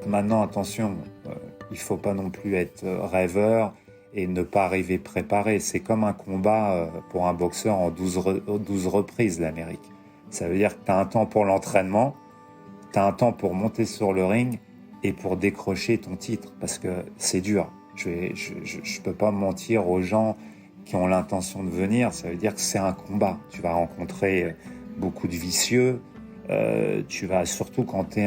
Maintenant, attention, il faut pas non plus être rêveur et ne pas arriver préparé. C'est comme un combat pour un boxeur en 12 reprises, l'Amérique. Ça veut dire que tu as un temps pour l'entraînement, tu as un temps pour monter sur le ring et pour décrocher ton titre, parce que c'est dur. Je peux pas mentir aux gens qui ont l'intention de venir, ça veut dire que c'est un combat. Tu vas rencontrer beaucoup de vicieux, tu vas, surtout quand tu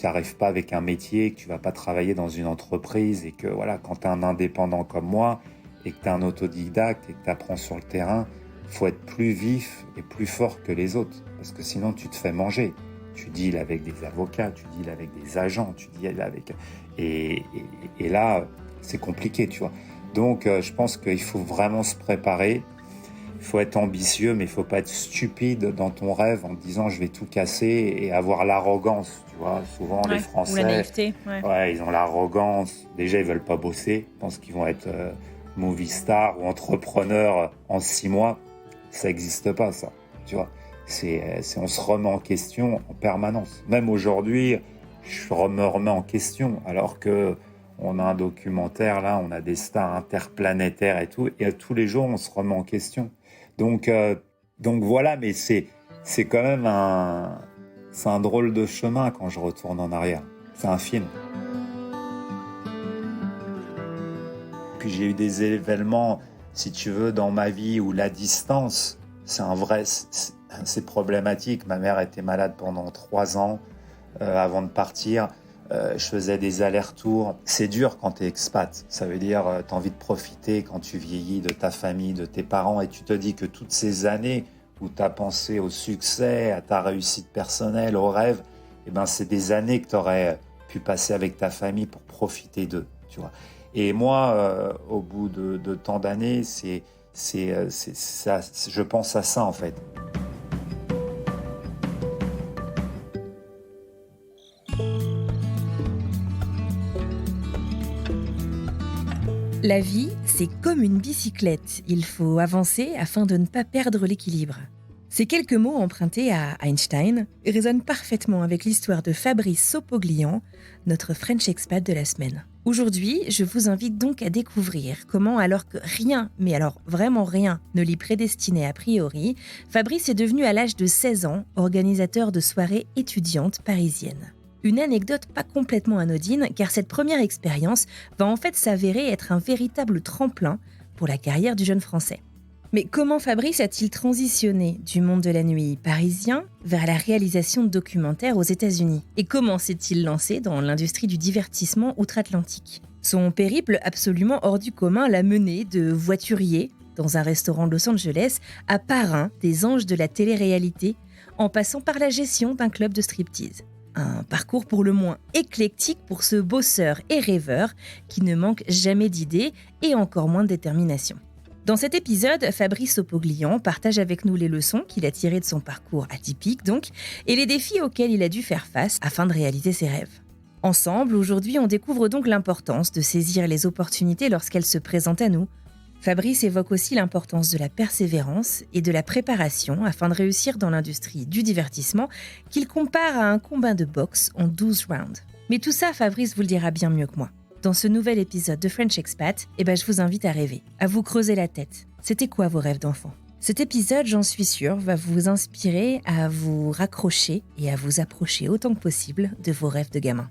n'arrives pas avec un métier, que tu vas pas travailler dans une entreprise et que voilà, quand tu es un indépendant comme moi et que tu es un autodidacte et que tu apprends sur le terrain, faut être plus vif et plus fort que les autres, parce que sinon tu te fais manger. Tu deals avec des avocats, tu deals avec des agents, tu deals avec... Et là, c'est compliqué, tu vois. Donc, je pense qu'il faut vraiment se préparer. Il faut être ambitieux, mais il ne faut pas être stupide dans ton rêve en te disant je vais tout casser et avoir l'arrogance, tu vois. Souvent, les Français... Ou la naïveté. Ouais, ils ont l'arrogance. Déjà, ils ne veulent pas bosser. Ils pensent qu'ils vont être movie star ou entrepreneur en 6 mois. Ça n'existe pas, ça, tu vois. On se remet en question en permanence. Même aujourd'hui, je me remets en question, alors que on a un documentaire, là, on a des stars interplanétaires et tout, et tous les jours, on se remet en question. Donc voilà, mais c'est quand même c'est un drôle de chemin quand je retourne en arrière. C'est un film. Puis j'ai eu des événements, si tu veux, dans ma vie où la distance, c'est problématique. Ma mère était malade pendant 3 ans avant de partir. Je faisais des allers-retours. C'est dur quand tu es expat. Ça veut dire tu as envie de profiter quand tu vieillis de ta famille, de tes parents, et tu te dis que toutes ces années où tu as pensé au succès, à ta réussite personnelle, au rêve, eh ben, c'est des années que tu aurais pu passer avec ta famille pour profiter d'eux. Tu vois. Et moi, au bout de tant d'années, c'est ça, je pense à ça en fait. La vie, c'est comme une bicyclette. Il faut avancer afin de ne pas perdre l'équilibre. Ces quelques mots empruntés à Einstein résonnent parfaitement avec l'histoire de Fabrice Sopoglian, notre French expat de la semaine. Aujourd'hui, je vous invite donc à découvrir comment, alors que rien, mais alors vraiment rien, ne l'y prédestinait a priori, Fabrice est devenu à l'âge de 16 ans organisateur de soirées étudiantes parisiennes. Une anecdote pas complètement anodine, car cette première expérience va en fait s'avérer être un véritable tremplin pour la carrière du jeune Français. Mais comment Fabrice a-t-il transitionné du monde de la nuit parisien vers la réalisation de documentaires aux États-Unis ? Et comment s'est-il lancé dans l'industrie du divertissement outre-Atlantique ? Son périple absolument hors du commun l'a mené de voiturier dans un restaurant de Los Angeles à parrain des anges de la télé-réalité, en passant par la gestion d'un club de striptease. Un parcours pour le moins éclectique pour ce bosseur et rêveur qui ne manque jamais d'idées et encore moins de détermination. Dans cet épisode, Fabrice Sopoglian partage avec nous les leçons qu'il a tirées de son parcours atypique donc, et les défis auxquels il a dû faire face afin de réaliser ses rêves. Ensemble, aujourd'hui, on découvre donc l'importance de saisir les opportunités lorsqu'elles se présentent à nous. Fabrice évoque aussi l'importance de la persévérance et de la préparation afin de réussir dans l'industrie du divertissement qu'il compare à un combat de boxe en 12 rounds. Mais tout ça, Fabrice vous le dira bien mieux que moi. Dans ce nouvel épisode de French Expat, je vous invite à rêver, à vous creuser la tête. C'était quoi vos rêves d'enfant ? Cet épisode, j'en suis sûre, va vous inspirer à vous raccrocher et à vous approcher autant que possible de vos rêves de gamin.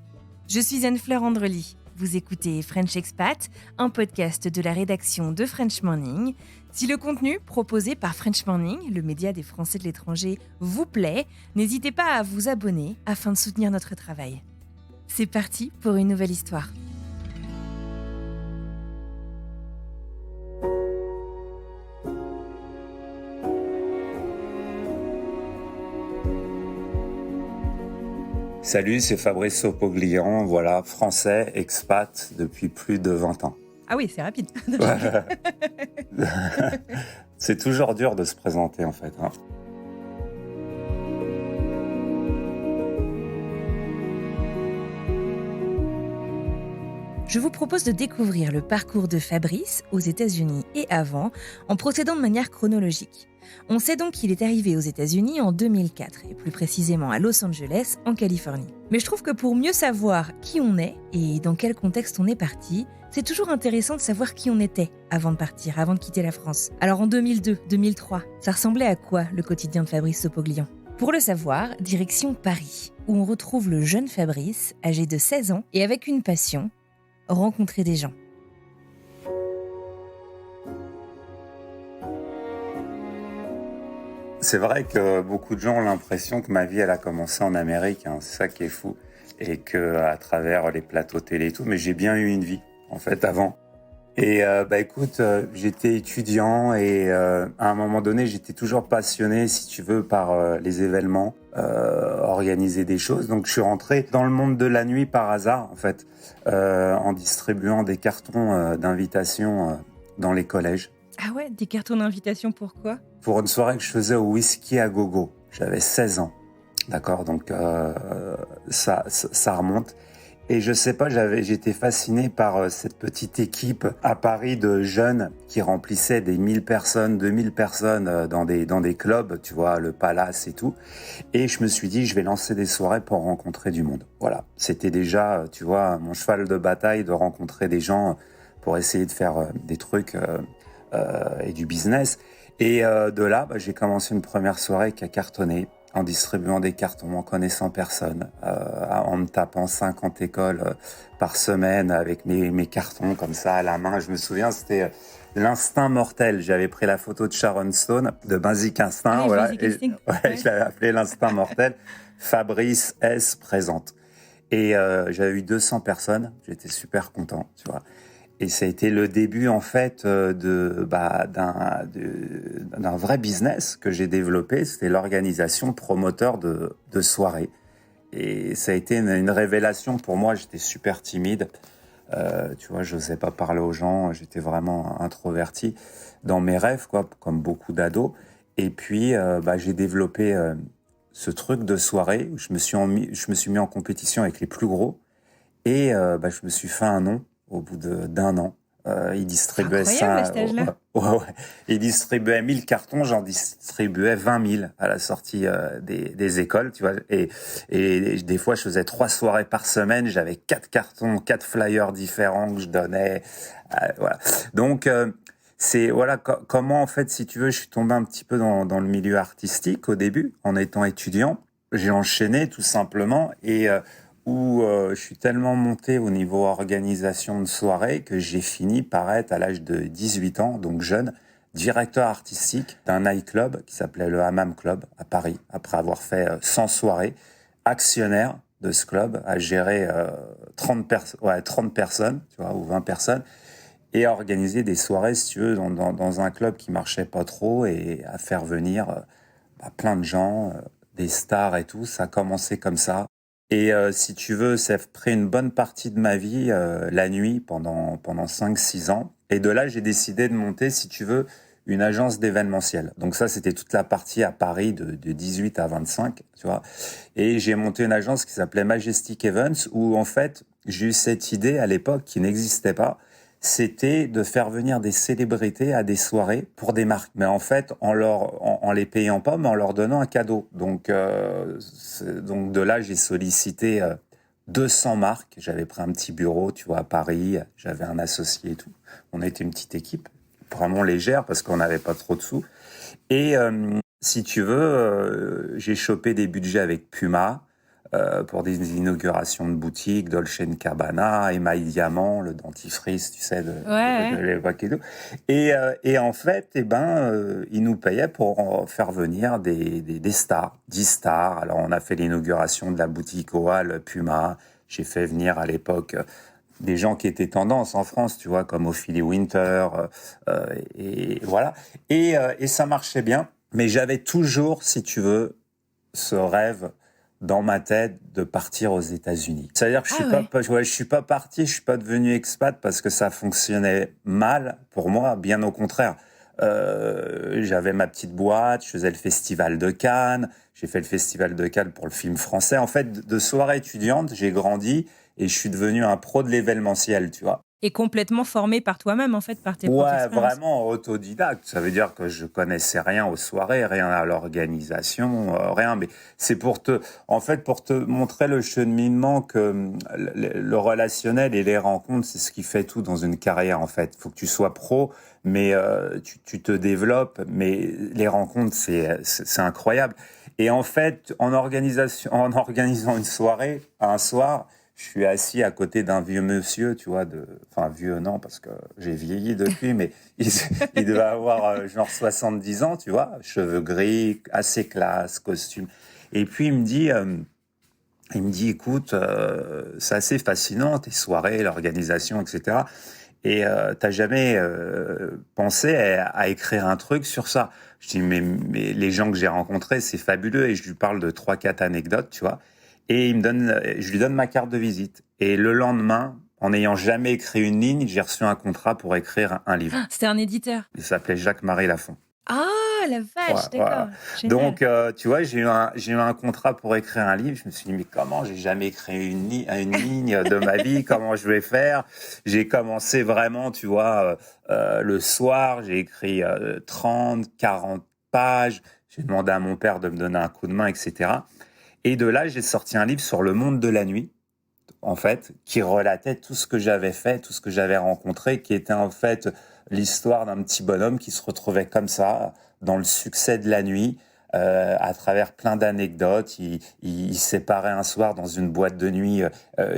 Je suis Anne-Fleur Andrely. Vous écoutez French Expat, un podcast de la rédaction de French Morning. Si le contenu proposé par French Morning, le média des Français de l'étranger, vous plaît, n'hésitez pas à vous abonner afin de soutenir notre travail. C'est parti pour une nouvelle histoire. Salut, c'est Fabrice Sopoglian, voilà, français, expat depuis plus de 20 ans. Ah oui, c'est rapide. C'est toujours dur de se présenter en fait. je vous propose de découvrir le parcours de Fabrice aux États-Unis et avant, en procédant de manière chronologique. On sait donc qu'il est arrivé aux États-Unis en 2004, et plus précisément à Los Angeles, en Californie. Mais je trouve que pour mieux savoir qui on est et dans quel contexte on est parti, c'est toujours intéressant de savoir qui on était avant de partir, avant de quitter la France. Alors en 2002, 2003, ça ressemblait à quoi le quotidien de Fabrice Sopoglian ? Pour le savoir, direction Paris, où on retrouve le jeune Fabrice, âgé de 16 ans et avec une passion, rencontrer des gens. C'est vrai que beaucoup de gens ont l'impression que ma vie, elle a commencé en Amérique. C'est ça qui est fou. Et que à travers les plateaux télé et tout, mais j'ai bien eu une vie, en fait, avant. Et écoute, j'étais étudiant et à un moment donné, j'étais toujours passionné, si tu veux, par les événements, organiser des choses. Donc je suis rentré dans le monde de la nuit par hasard, en fait, en distribuant des cartons d'invitation dans les collèges. Ah ouais, des cartons d'invitation, pourquoi ? Pour une soirée que je faisais au Whisky à Gogo. J'avais 16 ans, d'accord, donc ça remonte. Et je sais pas, j'étais fasciné par cette petite équipe à Paris de jeunes qui remplissaient des 1000 personnes, 2000 personnes dans des clubs, tu vois, le Palace et tout. Et je me suis dit, je vais lancer des soirées pour rencontrer du monde. Voilà, c'était déjà, tu vois, mon cheval de bataille de rencontrer des gens pour essayer de faire des trucs et du business. Et de là, j'ai commencé une première soirée qui a cartonné, en distribuant des cartons, en connaissant personne, en me tapant 50 écoles par semaine avec mes cartons comme ça à la main. Je me souviens, c'était l'instinct mortel. J'avais pris la photo de Sharon Stone, de Basic Instinct. Ah, voilà. Basic Instinct. Ouais, je l'avais appelé l'instinct mortel. Fabrice S. présente. Et j'avais eu 200 personnes. J'étais super content, tu vois. Et ça a été le début, en fait, d'un vrai business que j'ai développé. C'était l'organisation promoteur de soirées. Et ça a été une révélation pour moi. J'étais super timide. Tu vois, je n'osais pas parler aux gens. J'étais vraiment introverti dans mes rêves, quoi, comme beaucoup d'ados. Et puis, j'ai développé ce truc de soirée où je me suis mis en compétition avec les plus gros. Et je me suis fait un nom au bout d'un an. Il distribuait incroyable, à ça. cet âge-là. Ouais. Il distribuait 1000 cartons, j'en distribuais 20 000 à la sortie des écoles, tu vois. Et des fois, je faisais 3 soirées par semaine. J'avais 4 cartons, 4 flyers différents que je donnais. Voilà. Donc, c'est voilà comment, en fait, si tu veux, je suis tombé un petit peu dans le milieu artistique au début, en étant étudiant. J'ai enchaîné tout simplement et où je suis tellement monté au niveau organisation de soirée que j'ai fini par être, à l'âge de 18 ans, donc jeune, directeur artistique d'un nightclub qui s'appelait le Hammam Club à Paris, après avoir fait 100 soirées, actionnaire de ce club, à gérer 30 personnes, tu vois, ou 20 personnes, et à organiser des soirées, si tu veux, dans un club qui marchait pas trop, et à faire venir plein de gens, des stars et tout. Ça a commencé comme ça. Et si tu veux, ça a pris une bonne partie de ma vie la nuit pendant 5-6 ans. Et de là, j'ai décidé de monter, si tu veux, une agence d'événementiel. Donc ça, c'était toute la partie à Paris de 18 à 25, tu vois. Et j'ai monté une agence qui s'appelait Majestic Events où, en fait, j'ai eu cette idée à l'époque qui n'existait pas. C'était de faire venir des célébrités à des soirées pour des marques. Mais en fait, en les payant pas, mais en leur donnant un cadeau. Donc de là, j'ai sollicité 200 marques. J'avais pris un petit bureau, tu vois, à Paris. J'avais un associé et tout. On était une petite équipe, vraiment légère parce qu'on n'avait pas trop de sous. Et si tu veux, j'ai chopé des budgets avec Puma, pour des inaugurations de boutiques, Dolce & Gabbana, Emmaüs Diamant, le dentifrice, tu sais, de l'époque et tout. Et en fait, ils nous payaient pour en faire venir des stars, 10 stars. Alors, on a fait l'inauguration de la boutique Oal Puma. J'ai fait venir à l'époque des gens qui étaient tendance en France, tu vois, comme Ophélie Winter, et voilà. Et ça marchait bien. Mais j'avais toujours, si tu veux, ce rêve dans ma tête de partir aux États-Unis. C'est-à-dire que je suis pas parti, je suis pas devenu expat parce que ça fonctionnait mal pour moi, bien au contraire. J'avais ma petite boîte, je faisais le festival de Cannes, j'ai fait le festival de Cannes pour le film français. En fait, de soirée étudiante, j'ai grandi et je suis devenu un pro de l'événementiel, tu vois. Et complètement formé par toi-même, en fait, par tes Ouais, propres expériences. vraiment autodidacte. Ça veut dire que je connaissais rien aux soirées, rien à l'organisation, rien. Mais c'est en fait, pour te montrer le cheminement que le relationnel et les rencontres, c'est ce qui fait tout dans une carrière, en fait. Faut que tu sois pro, mais tu te développes. Mais les rencontres, c'est incroyable. Et en fait, en organisant une soirée, un soir, je suis assis à côté d'un vieux monsieur, tu vois, enfin vieux non, parce que j'ai vieilli depuis, mais il devait avoir genre 70 ans, tu vois, cheveux gris, assez classe, costume. Et puis il me dit, écoute, c'est assez fascinant, tes soirées, l'organisation, etc. Et t'as jamais pensé à écrire un truc sur ça? Je dis, mais les gens que j'ai rencontrés, c'est fabuleux, et je lui parle de 3-4 anecdotes, tu vois. Et je lui donne ma carte de visite. Et le lendemain, en n'ayant jamais écrit une ligne, j'ai reçu un contrat pour écrire un livre. C'était un éditeur. Il s'appelait Jacques-Marie Lafont. Ah, la vache, Ouais, d'accord. ouais. Génial. Donc, tu vois, j'ai eu un contrat pour écrire un livre. Je me suis dit, mais comment? J'ai jamais écrit une ligne de ma vie. Comment je vais faire? J'ai commencé vraiment, tu vois, le soir. J'ai écrit 30, 40 pages. J'ai demandé à mon père de me donner un coup de main, etc. Et de là, j'ai sorti un livre sur le monde de la nuit, en fait, qui relatait tout ce que j'avais fait, tout ce que j'avais rencontré, qui était en fait l'histoire d'un petit bonhomme qui se retrouvait comme ça, dans le succès de la nuit, à travers plein d'anecdotes. Il s'est paré un soir dans une boîte de nuit,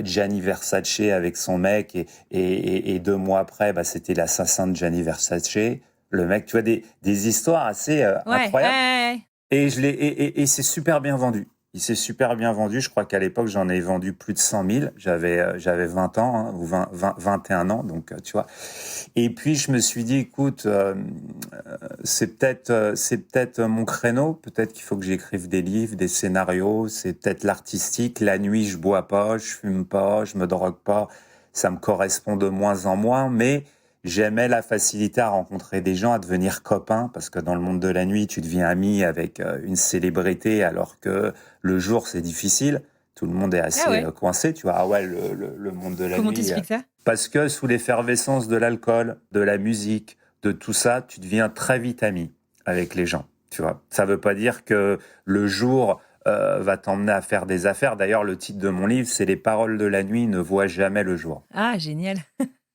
Gianni Versace avec son mec, et 2 mois après, c'était l'assassin de Gianni Versace. Le mec, tu vois, des histoires assez incroyables. Ouais. Et c'est super bien vendu. Il s'est super bien vendu. Je crois qu'à l'époque, j'en ai vendu plus de 100 000. J'avais 20 ans, hein, ou 21 ans, donc tu vois. Et puis, je me suis dit, écoute, c'est peut-être mon créneau. Peut-être qu'il faut que j'écrive des livres, des scénarios. C'est peut-être l'artistique. La nuit, je bois pas, je fume pas, je me drogue pas. Ça me correspond de moins en moins, mais j'aimais la facilité à rencontrer des gens, à devenir copain, parce que dans le monde de la nuit, tu deviens ami avec une célébrité, alors que le jour, c'est difficile. Tout le monde est assez coincé, tu vois. Ah ouais, le monde de la Comment nuit. t'expliques ça? Parce que sous l'effervescence de l'alcool, de la musique, de tout ça, tu deviens très vite ami avec les gens, tu vois. Ça veut pas dire que le jour va t'emmener à faire des affaires. D'ailleurs, le titre de mon livre, c'est « Les paroles de la nuit ne voient jamais le jour ». Ah, génial.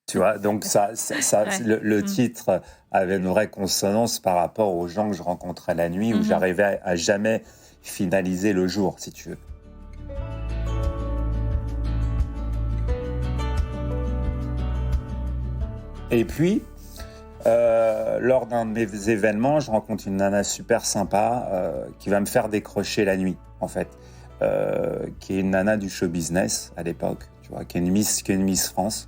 Tu vois, donc le titre avait une vraie consonance par rapport aux gens que je rencontrais la nuit, où j'arrivais à jamais finaliser le jour, si tu veux. Et puis, lors d'un de mes événements, je rencontre une nana super sympa qui va me faire décrocher la nuit, en fait, qui est une nana du show business à l'époque, tu vois, qui est une Miss France.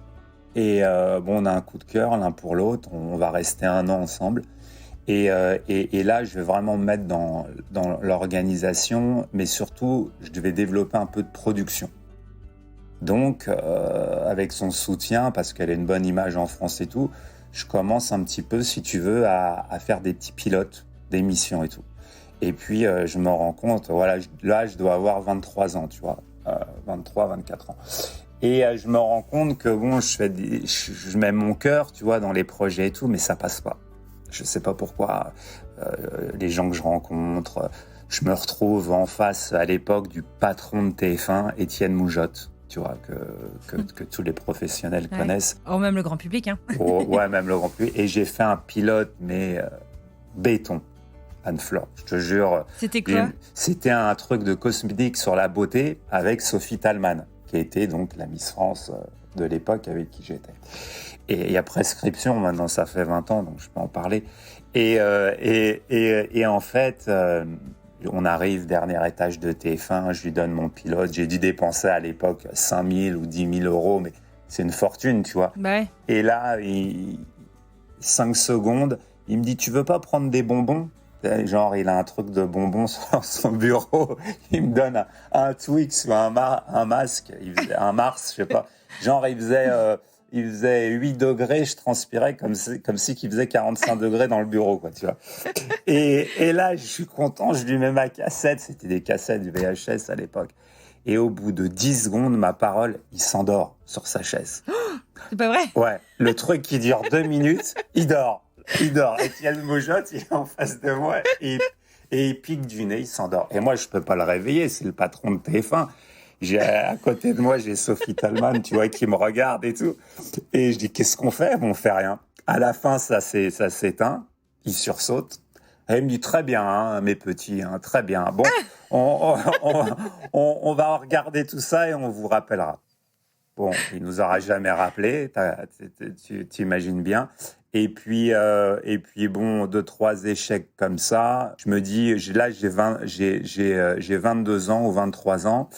Et on a un coup de cœur l'un pour l'autre, on va rester 1 an ensemble. Et là, je vais vraiment me mettre dans l'organisation, mais surtout, je devais développer un peu de production. Donc, avec son soutien, parce qu'elle a une bonne image en France et tout, je commence un petit peu, si tu veux, à faire des petits pilotes d'émissions et tout. Et puis, je me rends compte, voilà, là, je dois avoir 23 ans, tu vois, 23, 24 ans. Et je me rends compte que je mets mon cœur, tu vois, dans les projets et tout, mais ça passe pas. Je sais pas pourquoi. Les gens que je rencontre, je me retrouve en face à l'époque du patron de TF1, Étienne Moujotte, tu vois, que tous les professionnels connaissent. Oh, même le grand public, hein. Ouais, même le grand public. Et j'ai fait un pilote, mais béton. Anne-Fleur, je te jure. C'était quoi? C'était un truc de cosmétique sur la beauté avec Sophie Talman, qui était donc la Miss France de l'époque avec qui j'étais. Et il y a prescription, maintenant ça fait 20 ans, donc je peux en parler. Et en fait, on arrive, dernier étage de TF1, je lui donne mon pilote. J'ai dû dépenser à l'époque 5 000 ou 10 000 euros, mais c'est une fortune, tu vois. Ouais. Et là, 5 secondes, il me dit, tu veux pas prendre des bonbons? Genre, il a un truc de bonbons sur son bureau. Il me donne un Twix ou un masque. Un Mars, je sais pas. Genre, il faisait 8 degrés. Je transpirais comme si qu'il faisait 45 degrés dans le bureau, quoi, tu vois. Et là, je suis content. Je lui mets ma cassette. C'était des cassettes du VHS à l'époque. Et au bout de 10 secondes, ma parole, il s'endort sur sa chaise. C'est pas vrai? Ouais, le truc qui dure 2 minutes, il dort. Il dort. Étienne Mojotte, il est en face de moi et il pique du nez, il s'endort. Et moi, je peux pas le réveiller, c'est le patron de TF1. À côté de moi, j'ai Sophie Tallman, tu vois, qui me regarde et tout. Et je dis, qu'est-ce qu'on fait? Bon, on fait rien. À la fin, ça s'éteint. Il sursaute. Et il me dit, très bien, hein, mes petits, hein, très bien. Bon, on va regarder tout ça et on vous rappellera. Bon, il nous aura jamais rappelé, tu t'imagines bien. Et puis bon, 2-3 échecs comme ça. Je me dis, là, j'ai 22 ans ou 23 ans.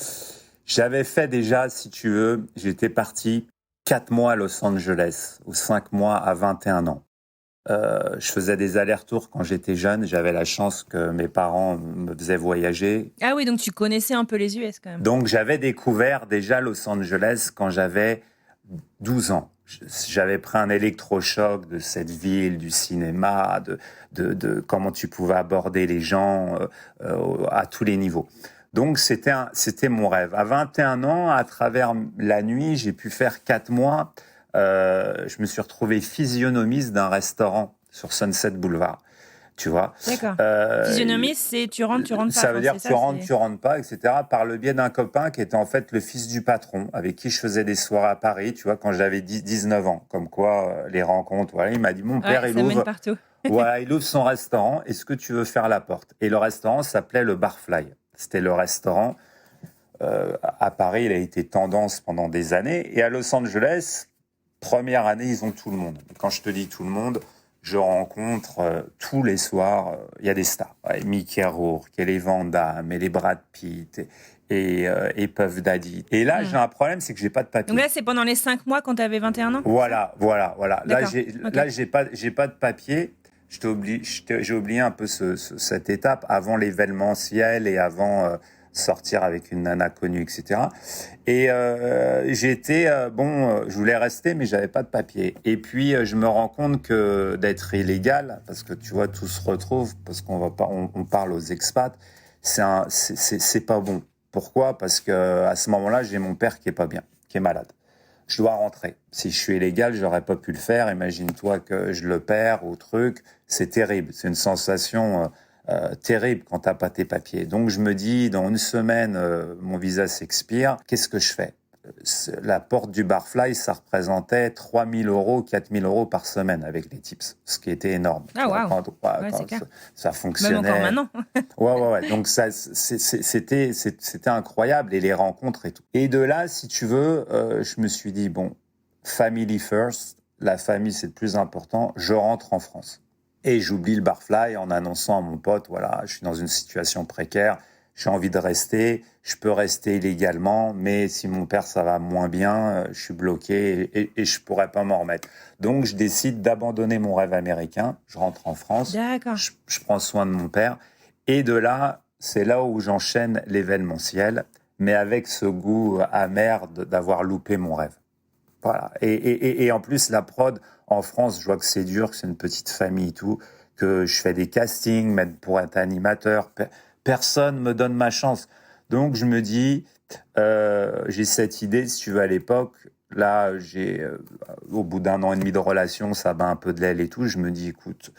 J'avais fait déjà, si tu veux, j'étais parti 4 mois à Los Angeles, ou 5 mois à 21 ans. Je faisais des allers-retours quand j'étais jeune. J'avais la chance que mes parents me faisaient voyager. Ah oui, donc tu connaissais un peu les US quand même. Donc j'avais découvert déjà Los Angeles quand j'avais 12 ans. J'avais pris un électrochoc de cette ville, du cinéma, de comment tu pouvais aborder les gens à tous les niveaux. Donc c'était mon rêve. À 21 ans, à travers la nuit, j'ai pu faire 4 mois. Je me suis retrouvé physionomiste d'un restaurant sur Sunset Boulevard. Tu vois. D'accord. Physionomiste, c'est tu rentres pas. Ça veut dire tu rentres pas, etc. Par le biais d'un copain qui était en fait le fils du patron, avec qui je faisais des soirées à Paris, tu vois, quand j'avais 19 ans. Comme quoi, les rencontres, voilà. Il m'a dit, mon père, il ouvre... partout. Voilà, il ouvre son restaurant. Est-ce que tu veux faire la porte? Et le restaurant s'appelait le Barfly. C'était le restaurant. À Paris, il a été tendance pendant des années. Et à Los Angeles, première année, ils ont tout le monde. Quand je te dis tout le monde, je rencontre tous les soirs, il y a des stars. Ouais, Mickey Rourke, et les Van Damme, et les Brad Pitt, et Puff Daddy. Et là, j'ai un problème, c'est que j'ai pas de papier. Donc là, c'est pendant les 5 mois quand tu avais 21 ans? Voilà. D'accord. Là, j'ai pas de papier. J'ai oublié un peu cette étape avant l'événementiel et avant sortir avec une nana connue, etc. Et je voulais rester, mais j'avais pas de papier. Et puis je me rends compte que d'être illégal, parce que tu vois, tout se retrouve, parce on parle aux expats, c'est pas bon. Pourquoi? Parce que à ce moment-là, j'ai mon père qui est pas bien, qui est malade. Je dois rentrer. Si je suis illégal, j'aurais pas pu le faire. Imagine-toi que je le perds ou truc. C'est terrible. C'est une sensation terrible quand t'as pas tes papiers. Donc je me dis, dans une semaine, mon visa s'expire. Qu'est-ce que je fais? La porte du Barfly, ça représentait 3 000 €, 4 000 € par semaine avec les tips, ce qui était énorme. Ah waouh. Ça fonctionnait. Même encore maintenant. Ouais. Donc c'était incroyable, et les rencontres et tout. Et de là, si tu veux, je me suis dit, bon, family first, la famille c'est le plus important, je rentre en France. Et j'oublie le Barfly en annonçant à mon pote, voilà, je suis dans une situation précaire, j'ai envie de rester, je peux rester illégalement, mais si mon père ça va moins bien, je suis bloqué et je pourrais pas m'en remettre. Donc je décide d'abandonner mon rêve américain, je rentre en France, je prends soin de mon père, et de là, c'est là où j'enchaîne l'événementiel, mais avec ce goût amer d'avoir loupé mon rêve. Voilà. Et en plus, la prod, en France, je vois que c'est dur, que c'est une petite famille et tout, que je fais des castings, même pour être animateur. Personne me donne ma chance. Donc, je me dis, j'ai cette idée, si tu veux, à l'époque. Là, au bout d'1 an et demi de relation, ça bat un peu de l'aile et tout. Je me dis, écoute,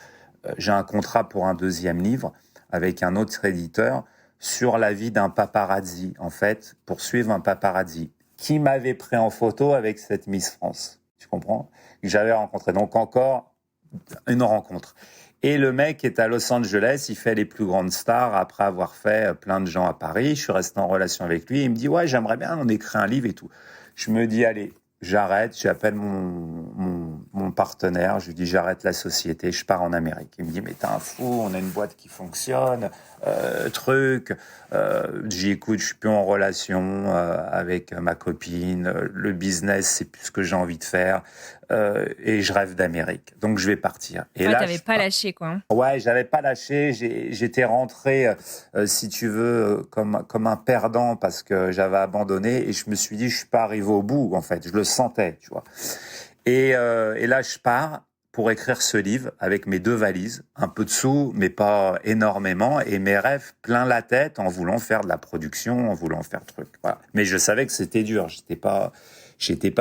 j'ai un contrat pour un 2e livre avec un autre éditeur sur la vie d'un paparazzi, en fait, pour suivre un paparazzi qui m'avait pris en photo avec cette Miss France. Tu comprends? Que j'avais rencontré. Donc encore une rencontre. Et le mec est à Los Angeles, il fait les plus grandes stars après avoir fait plein de gens à Paris. Je suis resté en relation avec lui. Il me dit, ouais, j'aimerais bien, on écrit un livre et tout. Je me dis, allez, j'arrête, j'appelle mon partenaire, je lui dis, j'arrête la société, je pars en Amérique. Il me dit, mais t'es un fou, on a une boîte qui fonctionne, j'y écoute, je suis plus en relation avec ma copine, le business, c'est plus ce que j'ai envie de faire, et je rêve d'Amérique. Donc je vais partir. Et là, t'avais pas lâché, quoi. Ouais, j'avais pas lâché. J'étais rentré, si tu veux, comme un perdant parce que j'avais abandonné, et je me suis dit, je suis pas arrivé au bout, en fait. Je le sentais, tu vois. Et là, je pars pour écrire ce livre avec mes 2 valises, un peu de sous, mais pas énormément, et mes rêves plein la tête en voulant faire de la production, en voulant faire truc. Voilà. Mais je savais que c'était dur. J'étais pas,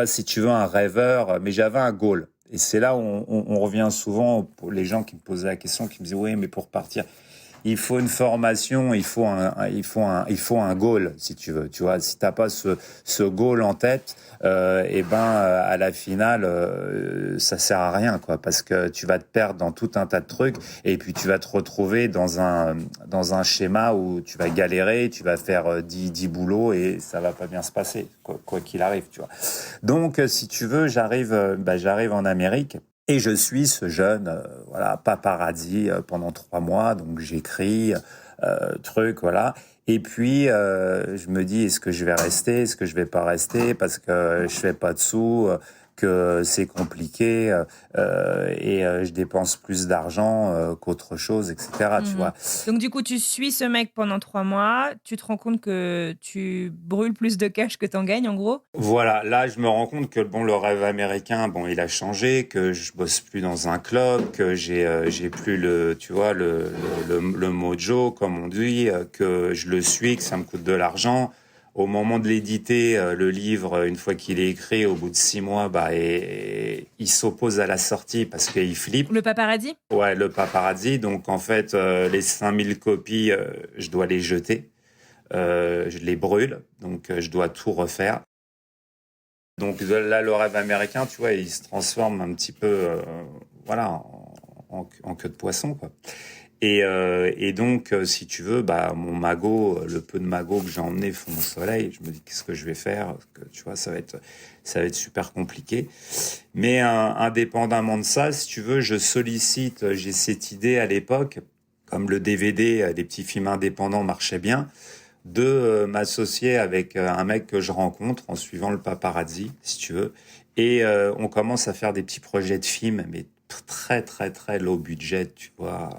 si tu veux, un rêveur, mais j'avais un goal. Et c'est là où on revient souvent pour les gens qui me posaient la question, qui me disaient oui, mais pour partir, il faut une formation, il faut un goal, si tu veux. Tu vois, si t'as pas ce goal en tête, à la finale, ça sert à rien, quoi, parce que tu vas te perdre dans tout un tas de trucs, et puis tu vas te retrouver dans un schéma où tu vas galérer, tu vas faire 10 boulots et ça va pas bien se passer, quoi qu'il arrive, tu vois. Donc, si tu veux, j'arrive en Amérique. Et je suis ce jeune, paparazzi pendant 3 mois, donc j'écris, voilà. Et puis, je me dis, est-ce que je vais rester, est-ce que je vais pas rester, parce que je fais pas de sous, que c'est compliqué, je dépense plus d'argent qu'autre chose, etc., tu vois. Donc du coup, tu suis ce mec pendant 3 mois, tu te rends compte que tu brûles plus de cash que t'en gagnes, en gros. Voilà, là, je me rends compte que le rêve américain, il a changé, que je bosse plus dans un club, que j'ai plus le mojo, comme on dit, que je le suis, que ça me coûte de l'argent. Au moment de l'éditer, le livre, une fois qu'il est écrit, au bout de 6 mois, il s'oppose à la sortie parce qu'il flippe. Le paparazzi ? Ouais, le paparazzi. Donc, en fait, les 5000 copies, je dois les jeter. Je les brûle. Donc, je dois tout refaire. Donc là, le rêve américain, tu vois, il se transforme un petit peu, en queue de poisson, quoi. Et donc, si tu veux, mon magot, le peu de magot que j'ai emmené fond au soleil, je me dis qu'est-ce que je vais faire, parce que tu vois, ça va être super compliqué. Mais indépendamment de ça, si tu veux, j'ai cette idée à l'époque, comme le DVD des petits films indépendants marchait bien, de m'associer avec un mec que je rencontre en suivant le paparazzi, si tu veux. Et on commence à faire des petits projets de films, mais très, très, très low budget, tu vois,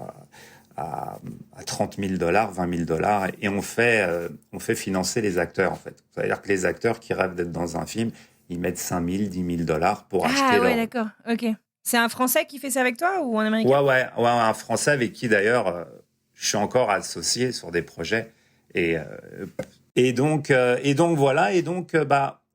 à 30 000 $, 20 000 $. Et on fait financer les acteurs, en fait. C'est-à-dire que les acteurs qui rêvent d'être dans un film, ils mettent 5 000, 10 000 $ pour acheter Ah ouais, d'accord, ok. C'est un Français qui fait ça avec toi ou un Américain ? Ouais, un Français avec qui, d'ailleurs, je suis encore associé sur des projets. Et donc voilà,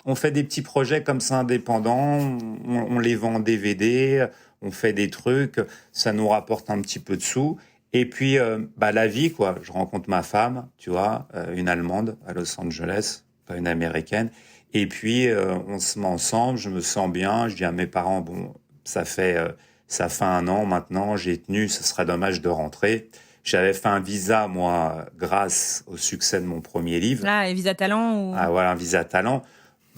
on fait des petits projets comme ça indépendants, on les vend en DVD, on fait des trucs, ça nous rapporte un petit peu de sous. Et puis, la vie, quoi. Je rencontre ma femme, tu vois, une Allemande à Los Angeles, pas une Américaine. Et puis, on se met ensemble, je me sens bien, je dis à mes parents, bon, ça fait 1 an maintenant, j'ai tenu, ce serait dommage de rentrer. J'avais fait un visa, moi, grâce au succès de mon premier livre. Là, un visa talent ou... Ah, voilà, un visa talent.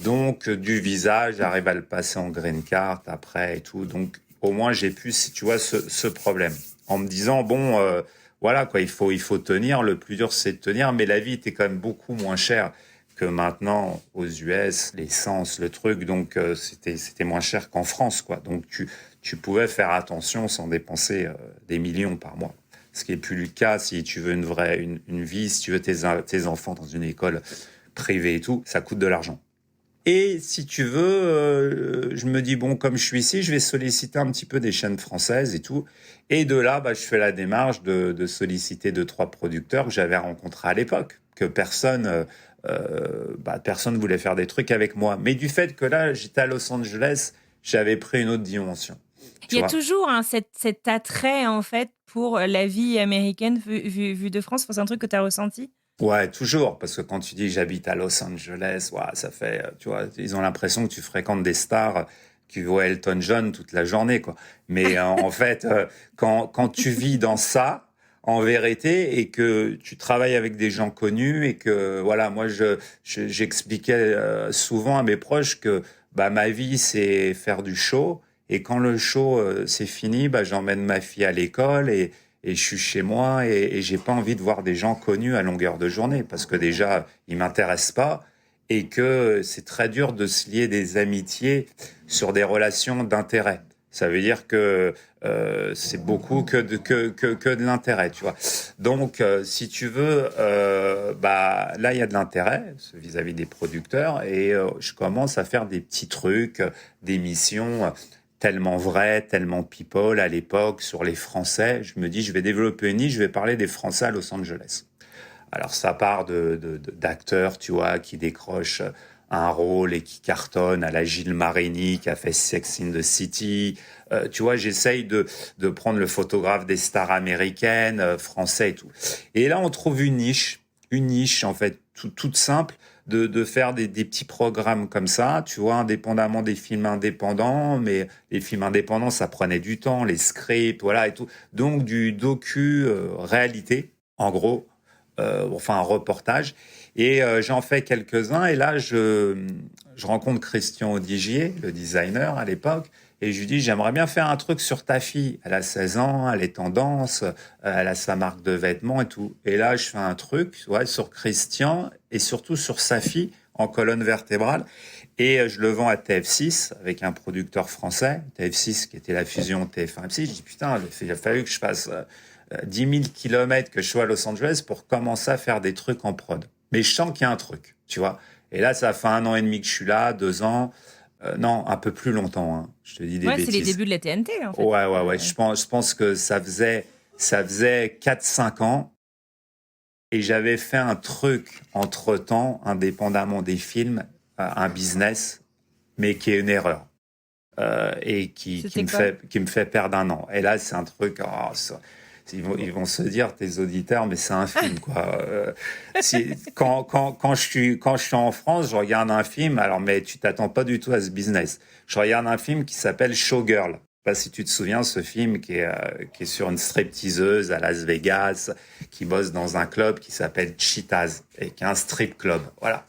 Donc, du visa, j'arrive à le passer en green card après et tout. Donc, au moins, j'ai pu, si tu vois, ce problème. En me disant, bon, voilà, quoi, il faut tenir. Le plus dur, c'est de tenir. Mais la vie était quand même beaucoup moins chère que maintenant aux US, l'essence, le truc. Donc, c'était moins cher qu'en France, quoi. Donc, tu pouvais faire attention sans dépenser des millions par mois. Ce qui n'est plus le cas si tu veux une vie, si tu veux tes enfants dans une école privée et tout, ça coûte de l'argent. Et si tu veux, je me dis, bon, comme je suis ici, je vais solliciter un petit peu des chaînes françaises et tout. Et de là, je fais la démarche de solliciter 2-3 producteurs que j'avais rencontrés à l'époque, que personne voulait faire des trucs avec moi. Mais du fait que là, j'étais à Los Angeles, j'avais pris une autre dimension. Il y a toujours cet attrait, en fait, pour la vie américaine vue de France. C'est un truc que tu as ressenti ? Ouais, toujours, parce que quand tu dis j'habite à Los Angeles, ouais, ça fait, tu vois, ils ont l'impression que tu fréquentes des stars qui voient Elton John toute la journée, quoi. Mais en fait, quand tu vis dans ça, en vérité, et que tu travailles avec des gens connus, et que, voilà, moi, j'expliquais souvent à mes proches que ma vie, c'est faire du show, et quand le show c'est fini, j'emmène ma fille à l'école, et je suis chez moi et j'ai pas envie de voir des gens connus à longueur de journée parce que déjà, ils m'intéressent pas et que c'est très dur de se lier des amitiés sur des relations d'intérêt. Ça veut dire que c'est beaucoup que de l'intérêt, tu vois. Donc, si tu veux, là, il y a de l'intérêt vis-à-vis des producteurs et je commence à faire des petits trucs, des missions. tellement vrai, tellement people à l'époque sur les Français. Je me dis, je vais développer une niche, je vais parler des Français à Los Angeles. Alors ça part d'acteurs, tu vois, qui décrochent un rôle et qui cartonnent à la Gilles Marini qui a fait Sex in the City. Tu vois, j'essaye de prendre le photographe des stars américaines, français et tout. Et là, on trouve une niche en fait toute simple de faire des petits programmes comme ça, tu vois, indépendamment des films indépendants, mais les films indépendants, ça prenait du temps, les scripts, voilà et tout. Donc du docu réalité, en gros, enfin un reportage. Et j'en fais quelques-uns. Et là, je rencontre Christian Audigier, le designer à l'époque, et je lui dis, j'aimerais bien faire un truc sur ta fille. Elle a 16 ans, elle est tendance, elle a sa marque de vêtements et tout. Et là, je fais un truc ouais, sur Christian et surtout sur sa fille en colonne vertébrale. Et je le vends à TF6 avec un producteur français, TF6 qui était la fusion TF1-M6. Je dis, putain, il a fallu que je fasse 10 000 kilomètres, que je sois à Los Angeles pour commencer à faire des trucs en prod. Mais je sens qu'il y a un truc, tu vois. Et là, ça fait 1 an et demi que je suis là, 2 ans. Non, un peu plus longtemps. Hein. Je te dis des bêtises. C'est les débuts de la TNT, en fait. Ouais. Je pense que ça faisait 4-5 ans. Et j'avais fait un truc entre-temps, indépendamment des films, un business, mais qui est une erreur. Et qui me fait perdre 1 an. Et là, c'est un truc... ils vont se dire, tes auditeurs, mais c'est un film, quoi. Quand je suis en France, je regarde un film, alors, mais tu t'attends pas du tout à ce business. Je regarde un film qui s'appelle Showgirl. Je sais pas si tu te souviens, ce film qui est sur une stripteaseuse à Las Vegas, qui bosse dans un club qui s'appelle Cheetahs, et qui est un strip club. Voilà.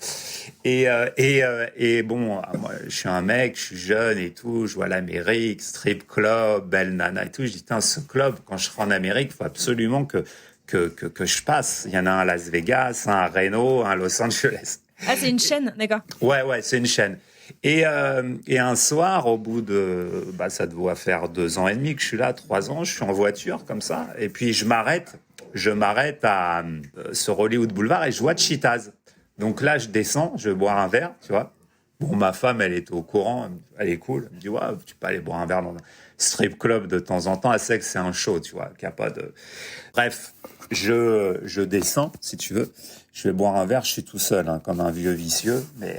Et bon, moi, je suis un mec, je suis jeune et tout, je vois l'Amérique, strip club, belle nana et tout. Je dis, tiens, ce club, quand je serai en Amérique, il faut absolument que je passe. Il y en a un à Las Vegas, un à Reno, un à Los Angeles. Ah, c'est une chaîne, d'accord. Ouais, c'est une chaîne. Et un soir, au bout de, ça doit faire 2 ans et demi que je suis là, 3 ans, je suis en voiture comme ça, et puis je m'arrête à sur Hollywood Boulevard et je vois Cheetahs. Donc là, je descends, je vais boire un verre, tu vois. Bon, ma femme, elle était au courant, elle est cool, elle me dit, ouais, tu peux aller boire un verre dans un strip club de temps en temps, elle sait que c'est un show, tu vois, qu'il n'y a pas de... Bref, je descends, si tu veux. Je vais boire un verre, je suis tout seul, hein, comme un vieux vicieux, mais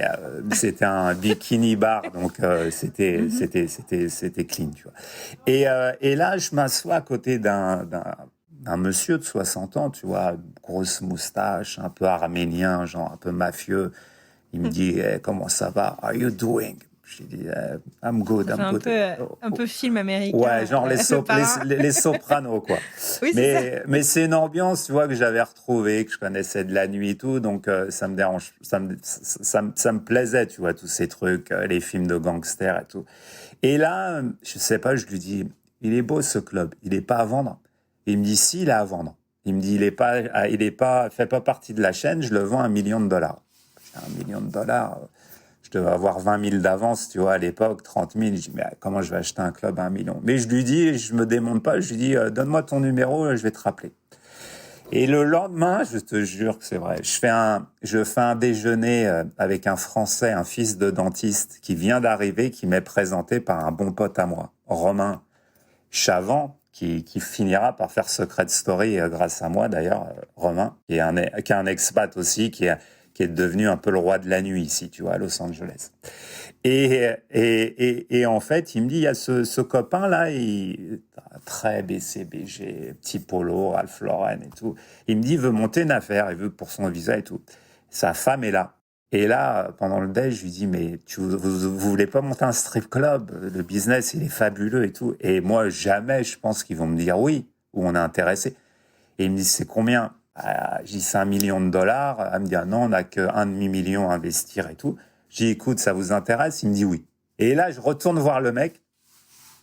c'était un bikini bar, donc c'était clean, tu vois. Et là, je m'assois à côté d'un monsieur de 60 ans, tu vois, grosse moustache, un peu arménien, genre un peu mafieux. Il me dit, comment ça va? Are you doing? J'ai dit, I'm good, I'm good. Un peu film américain. Ouais, genre les Sopranos, quoi. Oui, mais c'est une ambiance, tu vois, que j'avais retrouvée, que je connaissais de la nuit et tout, donc ça me dérange, ça me plaisait, tu vois, tous ces trucs, les films de gangsters et tout. Et là, je sais pas, je lui dis, il est beau ce club, il est pas à vendre. Il me dit, si, il est à vendre. Il me dit, il fait pas partie de la chaîne, je le vends $1 million. $1 million, je devais avoir 20 000 d'avance, tu vois, à l'époque, 30 000. Je dis, mais comment je vais acheter un club à $1 million? Mais je lui dis, je me démonte pas, je lui dis, donne-moi ton numéro, je vais te rappeler. Et le lendemain, je te jure que c'est vrai, je fais un déjeuner avec un Français, un fils de dentiste qui vient d'arriver, qui m'est présenté par un bon pote à moi, Romain Chavant, qui finira par faire Secret Story grâce à moi d'ailleurs, Romain, qui est un expat aussi, qui est devenu un peu le roi de la nuit ici, tu vois, à Los Angeles. Et en fait, il me dit, il y a ce copain-là, très BCBG, petit polo, Ralph Lauren et tout. Il me dit, il veut monter une affaire, il veut pour son visa et tout. Sa femme est là. Et là, pendant le déj, je lui dis, mais vous voulez pas monter un strip club? Le business, il est fabuleux et tout. Et moi, jamais, je pense qu'ils vont me dire oui, ou on est intéressé. Et il me dit, c'est combien? Je dis, c'est $1 million. Elle me dit, ah non, on n'a que $1,5 million à investir et tout. Je dis, écoute, ça vous intéresse? Il me dit oui. Et là, je retourne voir le mec.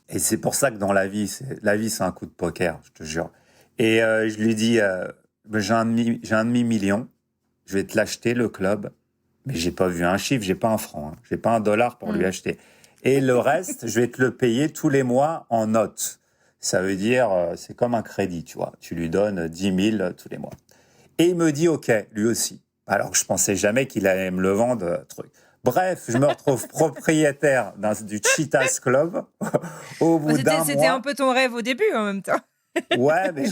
Et c'est pour ça que dans la vie, c'est un coup de poker, je te jure. Et je lui dis, j'ai $1,5 million. Je vais te l'acheter, le club. Mais j'ai pas vu un chiffre, j'ai pas un franc, hein. J'ai pas $1 pour lui acheter. Et le reste, je vais te le payer tous les mois en notes. Ça veut dire, c'est comme un crédit, tu vois. Tu lui donnes 10 000 tous les mois. Et il me dit, OK, lui aussi. Alors que je pensais jamais qu'il allait me le vendre, truc. Bref, je me retrouve propriétaire du Cheetahs Club au bout d'un mois. C'était un peu ton rêve au début en même temps. Ouais, mais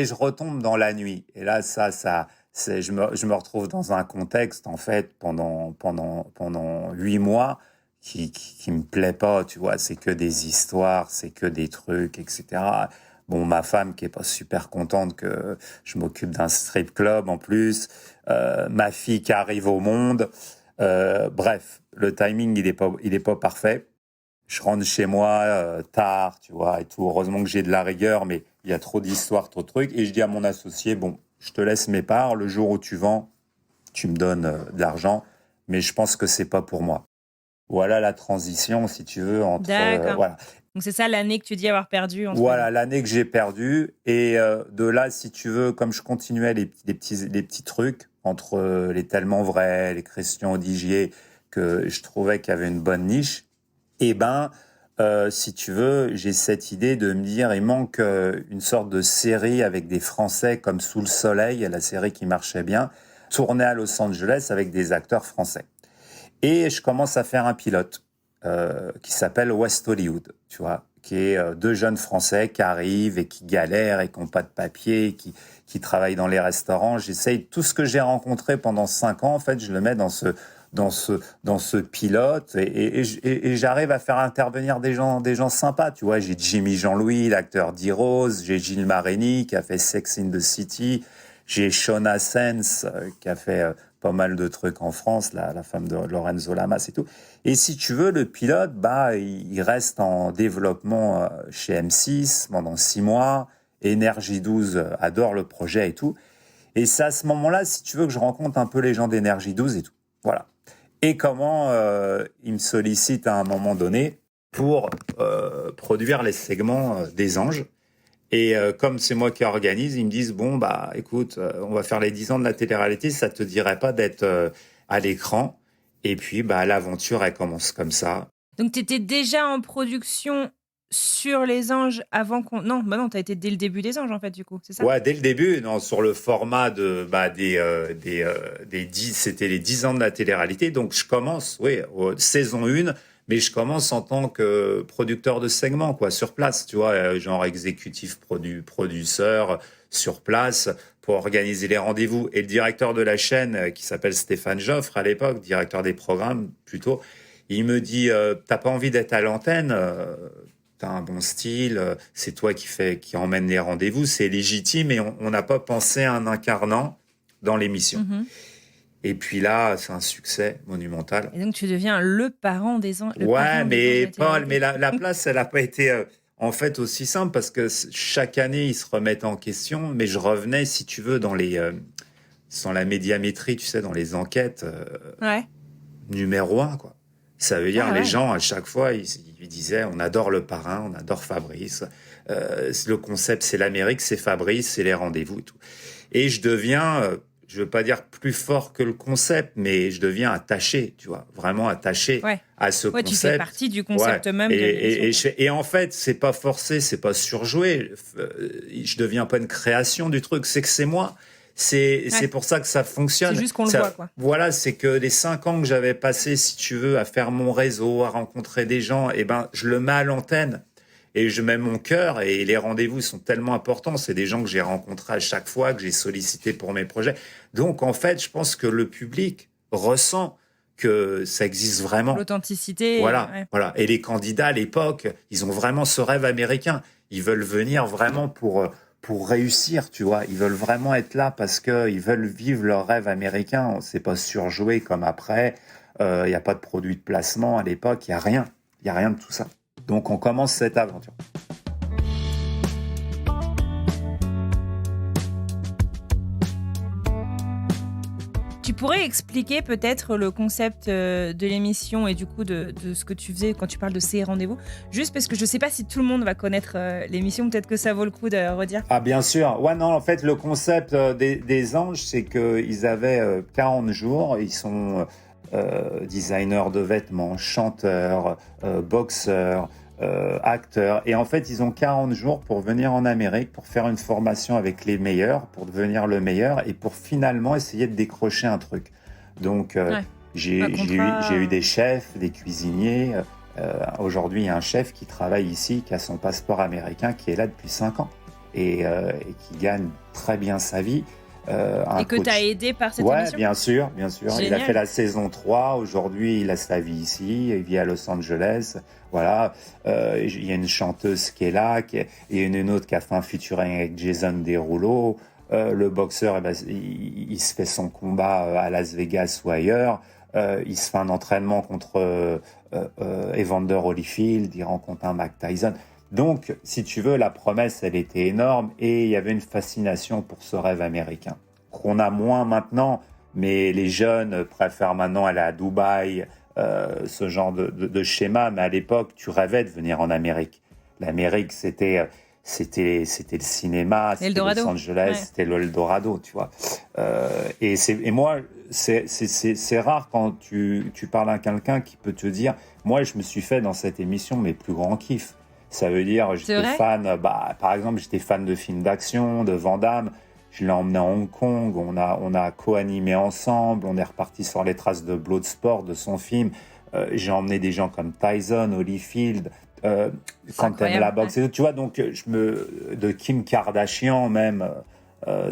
je retombe dans la nuit. Et là, je me retrouve dans un contexte, en fait, pendant 8 mois qui me plaît pas, tu vois. C'est que des histoires, c'est que des trucs, etc. Bon, ma femme qui est pas super contente que je m'occupe d'un strip club en plus, ma fille qui arrive au monde. Bref, le timing, il est pas parfait. Je rentre chez moi tard, tu vois, et tout. Heureusement que j'ai de la rigueur, mais il y a trop d'histoires, trop de trucs. Et je dis à mon associé, bon, je te laisse mes parts. Le jour où tu vends, tu me donnes de l'argent. Mais je pense que c'est pas pour moi. Voilà la transition, si tu veux, entre... D'accord. Voilà. Donc c'est ça l'année que tu dis avoir perdu. Voilà, l'année que j'ai perdue. Et de là, si tu veux, comme je continuais les petits trucs, entre les Tellement Vrais, les Christian Odigier, que je trouvais qu'il y avait une bonne niche, eh ben, si tu veux, j'ai cette idée de me dire, il manque une sorte de série avec des Français comme Sous le Soleil, la série qui marchait bien, tournée à Los Angeles avec des acteurs français. Et je commence à faire un pilote qui s'appelle West Hollywood, tu vois, qui est 2 jeunes Français qui arrivent et qui galèrent et qui n'ont pas de papier, qui travaillent dans les restaurants. J'essaye tout ce que j'ai rencontré pendant 5 ans, en fait, je le mets dans ce pilote et j'arrive à faire intervenir des gens sympas, tu vois. J'ai Jimmy Jean-Louis, l'acteur d'Heroes, j'ai Gilles Marény qui a fait Sex in the City, j'ai Shona Sens qui a fait pas mal de trucs en France, la femme de Lorenzo Lamas et tout. Et si tu veux, le pilote, il reste en développement chez M6 pendant 6 mois. Énergie 12 adore le projet et tout. Et c'est à ce moment-là, si tu veux, que je rencontre un peu les gens d'Énergie 12 et tout. Voilà. Et comment ils me sollicitent à un moment donné pour produire les segments des Anges. Et comme c'est moi qui organise, ils me disent, bon, écoute, on va faire les 10 ans de la télé-réalité, ça te dirait pas d'être à l'écran? Et puis, l'aventure, elle commence comme ça. Donc, tu étais déjà en production sur Les Anges avant qu'on... Non, tu as été dès le début des Anges, en fait, du coup, c'est ça? Ouais, dès le début, non, sur le format des 10, c'était les 10 ans de la télé-réalité. Donc, je commence, saison 1, mais je commence en tant que producteur de segments, quoi, sur place, tu vois, genre exécutif producteur sur place pour organiser les rendez-vous. Et le directeur de la chaîne, qui s'appelle Stéphane Joffre à l'époque, directeur des programmes plutôt, il me dit, t'as pas envie d'être à l'antenne? T'as un bon style, c'est toi qui emmène les rendez-vous, c'est légitime et on n'a pas pensé à un incarnant dans l'émission. Mm-hmm. Et puis là, c'est un succès monumental. Et donc, tu deviens le parent des Anges. Ouais, mais Paul, mais la place, elle n'a pas été en fait aussi simple parce que chaque année, ils se remettent en question. Mais je revenais, si tu veux, dans la médiamétrie, tu sais, dans les enquêtes numéro 1, quoi. Ça veut dire les gens, à chaque fois, ils disaient, on adore le parrain, on adore Fabrice. Le concept, c'est l'Amérique, c'est Fabrice, c'est les rendez-vous, tout. Et je deviens... je veux pas dire plus fort que le concept, mais je deviens attaché, tu vois, vraiment attaché à ce concept. Tu fais partie du concept même. Et en fait, c'est pas forcé, c'est pas surjoué. Je deviens pas une création du truc, c'est que c'est moi. C'est pour ça que ça fonctionne. C'est juste qu'on le voit, quoi. Voilà, c'est que les 5 ans que j'avais passé, si tu veux, à faire mon réseau, à rencontrer des gens, je le mets à l'antenne. Et je mets mon cœur et les rendez-vous sont tellement importants. C'est des gens que j'ai rencontrés à chaque fois, que j'ai sollicités pour mes projets. Donc, en fait, je pense que le public ressent que ça existe vraiment. L'authenticité. Voilà. Et les candidats à l'époque, ils ont vraiment ce rêve américain. Ils veulent venir vraiment pour réussir, tu vois. Ils veulent vraiment être là parce qu'ils veulent vivre leur rêve américain. C'est pas surjoué comme après. Il n'y a pas de produit de placement à l'époque. Il n'y a rien. Il n'y a rien de tout ça. Donc, on commence cette aventure. Tu pourrais expliquer peut-être le concept de l'émission et du coup de ce que tu faisais quand tu parles de ces rendez-vous? Juste parce que je ne sais pas si tout le monde va connaître l'émission. Peut-être que ça vaut le coup de redire. Ah, bien sûr. Ouais, non, en fait, le concept des Anges, c'est qu'ils avaient 40 jours. Ils sont... designers de vêtements, chanteurs, boxeurs, acteurs. Et en fait, ils ont 40 jours pour venir en Amérique, pour faire une formation avec les meilleurs, pour devenir le meilleur et pour finalement essayer de décrocher un truc. Donc, J'ai eu des chefs, des cuisiniers. Aujourd'hui, il y a un chef qui travaille ici, qui a son passeport américain, qui est là depuis 5 ans et qui gagne très bien sa vie. Et que tu as aidé par cette Ouais, émission. bien sûr, bien sûr. Génial. Il a fait la saison 3. Aujourd'hui, il a sa vie ici. Il vit à Los Angeles. Voilà. Il y a une chanteuse qui est là. Il y a une autre qui a fait un featuring avec Jason Derulo. Le boxeur, eh ben, il se fait son combat à Las Vegas ou ailleurs. Il se fait un entraînement contre Evander Holyfield. Il rencontre un Mike Tyson. Donc, si tu veux, la promesse, elle était énorme et il y avait une fascination pour ce rêve américain qu'on a moins maintenant, mais les jeunes préfèrent maintenant aller à Dubaï, ce genre de schéma. Mais à l'époque, tu rêvais de venir en Amérique. L'Amérique, c'était le cinéma, c'était Los Angeles, c'était l'Eldorado, tu vois. Et moi, c'est rare quand tu parles à quelqu'un qui peut te dire, moi, je me suis fait dans cette émission mes plus grands kiffs. Ça veut dire, j'étais fan, par exemple, j'étais fan de films d'action, de Van Damme. Je l'ai emmené à Hong Kong, on a co-animé ensemble, on est reparti sur les traces de Bloodsport, de son film. J'ai emmené des gens comme Tyson, Holyfield, quand t'aimes la boxe, tu vois, donc de Kim Kardashian même,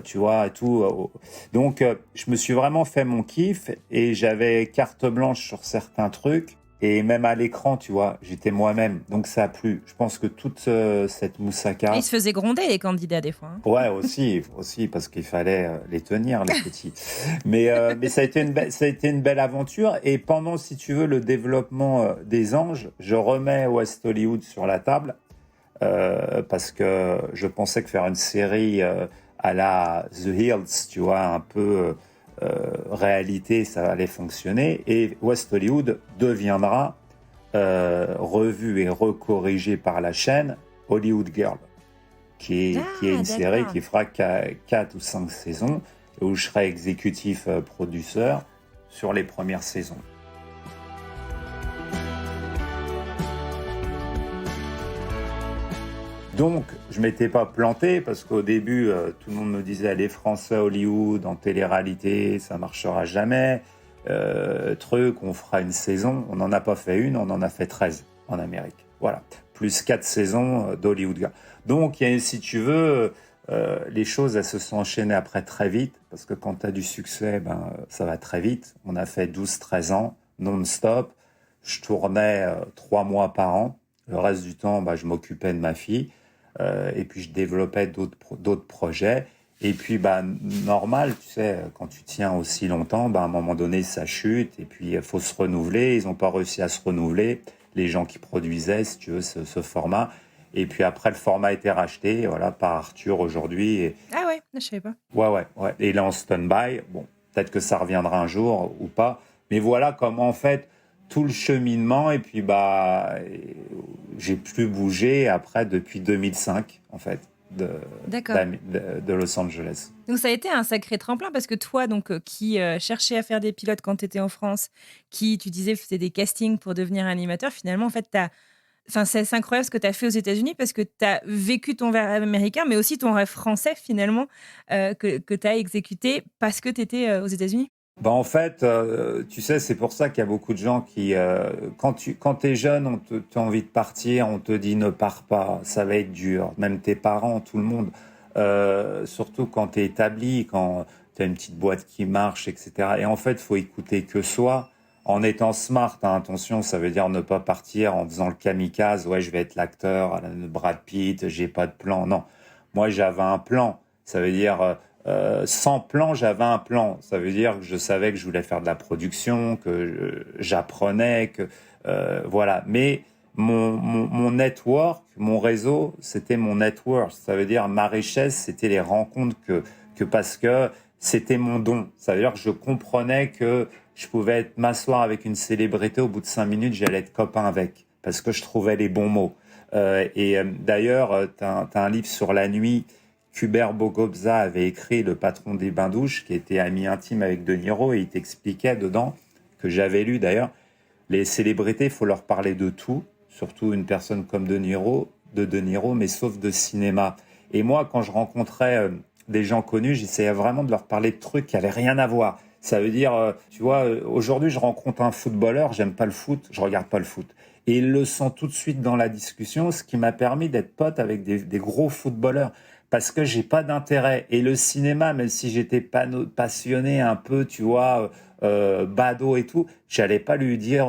tu vois, et tout. Donc, je me suis vraiment fait mon kiff et j'avais carte blanche sur certains trucs. Et même à l'écran, tu vois, j'étais moi-même. Donc ça a plu. Je pense que toute cette moussaka... Et ils se faisaient gronder, les candidats, des fois. Hein. Ouais, aussi, parce qu'il fallait les tenir, les petits. Mais ça a été une belle aventure. Et pendant, si tu veux, le développement des Anges, je remets West Hollywood sur la table parce que je pensais que faire une série à la The Hills, tu vois, un peu... réalité, ça allait fonctionner et West Hollywood deviendra revu et recorrigé par la chaîne Hollywood Girl, qui est une série qui fera 4 ou 5 saisons où je serai exécutif producteur sur les premières saisons. Donc, je ne m'étais pas planté parce qu'au début, tout le monde me disait les Français à Hollywood, en télé-réalité, ça ne marchera jamais. On fera une saison. On n'en a pas fait une, on en a fait 13 en Amérique. Voilà, plus 4 saisons d'Hollywood. Donc, si tu veux, les choses, elles se sont enchaînées après très vite parce que quand tu as du succès, ça va très vite. On a fait 12-13 ans, non-stop. Je tournais 3 mois par an. Le reste du temps, je m'occupais de ma fille. Et puis je développais d'autres projets. Et puis normal, tu sais, quand tu tiens aussi longtemps, à un moment donné ça chute. Et puis il faut se renouveler. Ils n'ont pas réussi à se renouveler, les gens qui produisaient, si tu veux, ce format. Et puis après le format a été racheté, voilà, par Arthur aujourd'hui. Ah ouais, je savais pas. Ouais. Et il est en stand-by. Bon, peut-être que ça reviendra un jour ou pas. Mais voilà comment en fait tout le cheminement et puis j'ai plus bougé après depuis 2005 en fait de Los Angeles. Donc ça a été un sacré tremplin parce que toi donc qui cherchais à faire des pilotes quand tu étais en France, qui tu disais faisais des castings pour devenir animateur, finalement en fait c'est incroyable ce que tu as fait aux États-Unis parce que tu as vécu ton rêve américain mais aussi ton rêve français finalement que tu as exécuté parce que tu étais aux États-Unis. En fait, tu sais, c'est pour ça qu'il y a beaucoup de gens qui, quand t'es jeune, t'as envie de partir, on te dit ne pars pas, ça va être dur. Même tes parents, tout le monde, surtout quand t'es établi, quand t'as une petite boîte qui marche, etc. Et en fait, faut écouter que soi, en étant smart. Hein, attention, ça veut dire ne pas partir en faisant le kamikaze. Ouais, je vais être l'acteur, Brad Pitt, j'ai pas de plan. Non, moi j'avais un plan. Ça veut dire sans plan, j'avais un plan. Ça veut dire que je savais que je voulais faire de la production, que j'apprenais, que voilà. Mais mon network, mon réseau, c'était mon network. Ça veut dire ma richesse, c'était les rencontres que parce que c'était mon don. Ça veut dire que je comprenais que je pouvais m'asseoir avec une célébrité, au bout de 5 minutes, j'allais être copain avec parce que je trouvais les bons mots. D'ailleurs, t'as un livre sur la nuit. Hubert Bogobza avait écrit Le patron des bains-douches, qui était ami intime avec De Niro, et il t'expliquait dedans, que j'avais lu d'ailleurs, les célébrités, il faut leur parler de tout, surtout une personne comme De Niro, mais sauf de cinéma. Et moi, quand je rencontrais des gens connus, j'essayais vraiment de leur parler de trucs qui n'avaient rien à voir. Ça veut dire, tu vois, aujourd'hui, je rencontre un footballeur, j'aime pas le foot, je regarde pas le foot. Et il le sent tout de suite dans la discussion, ce qui m'a permis d'être pote avec des gros footballeurs. Parce que j'ai pas d'intérêt. Et le cinéma, même si j'étais passionné un peu, tu vois, badaud et tout, j'allais pas lui dire,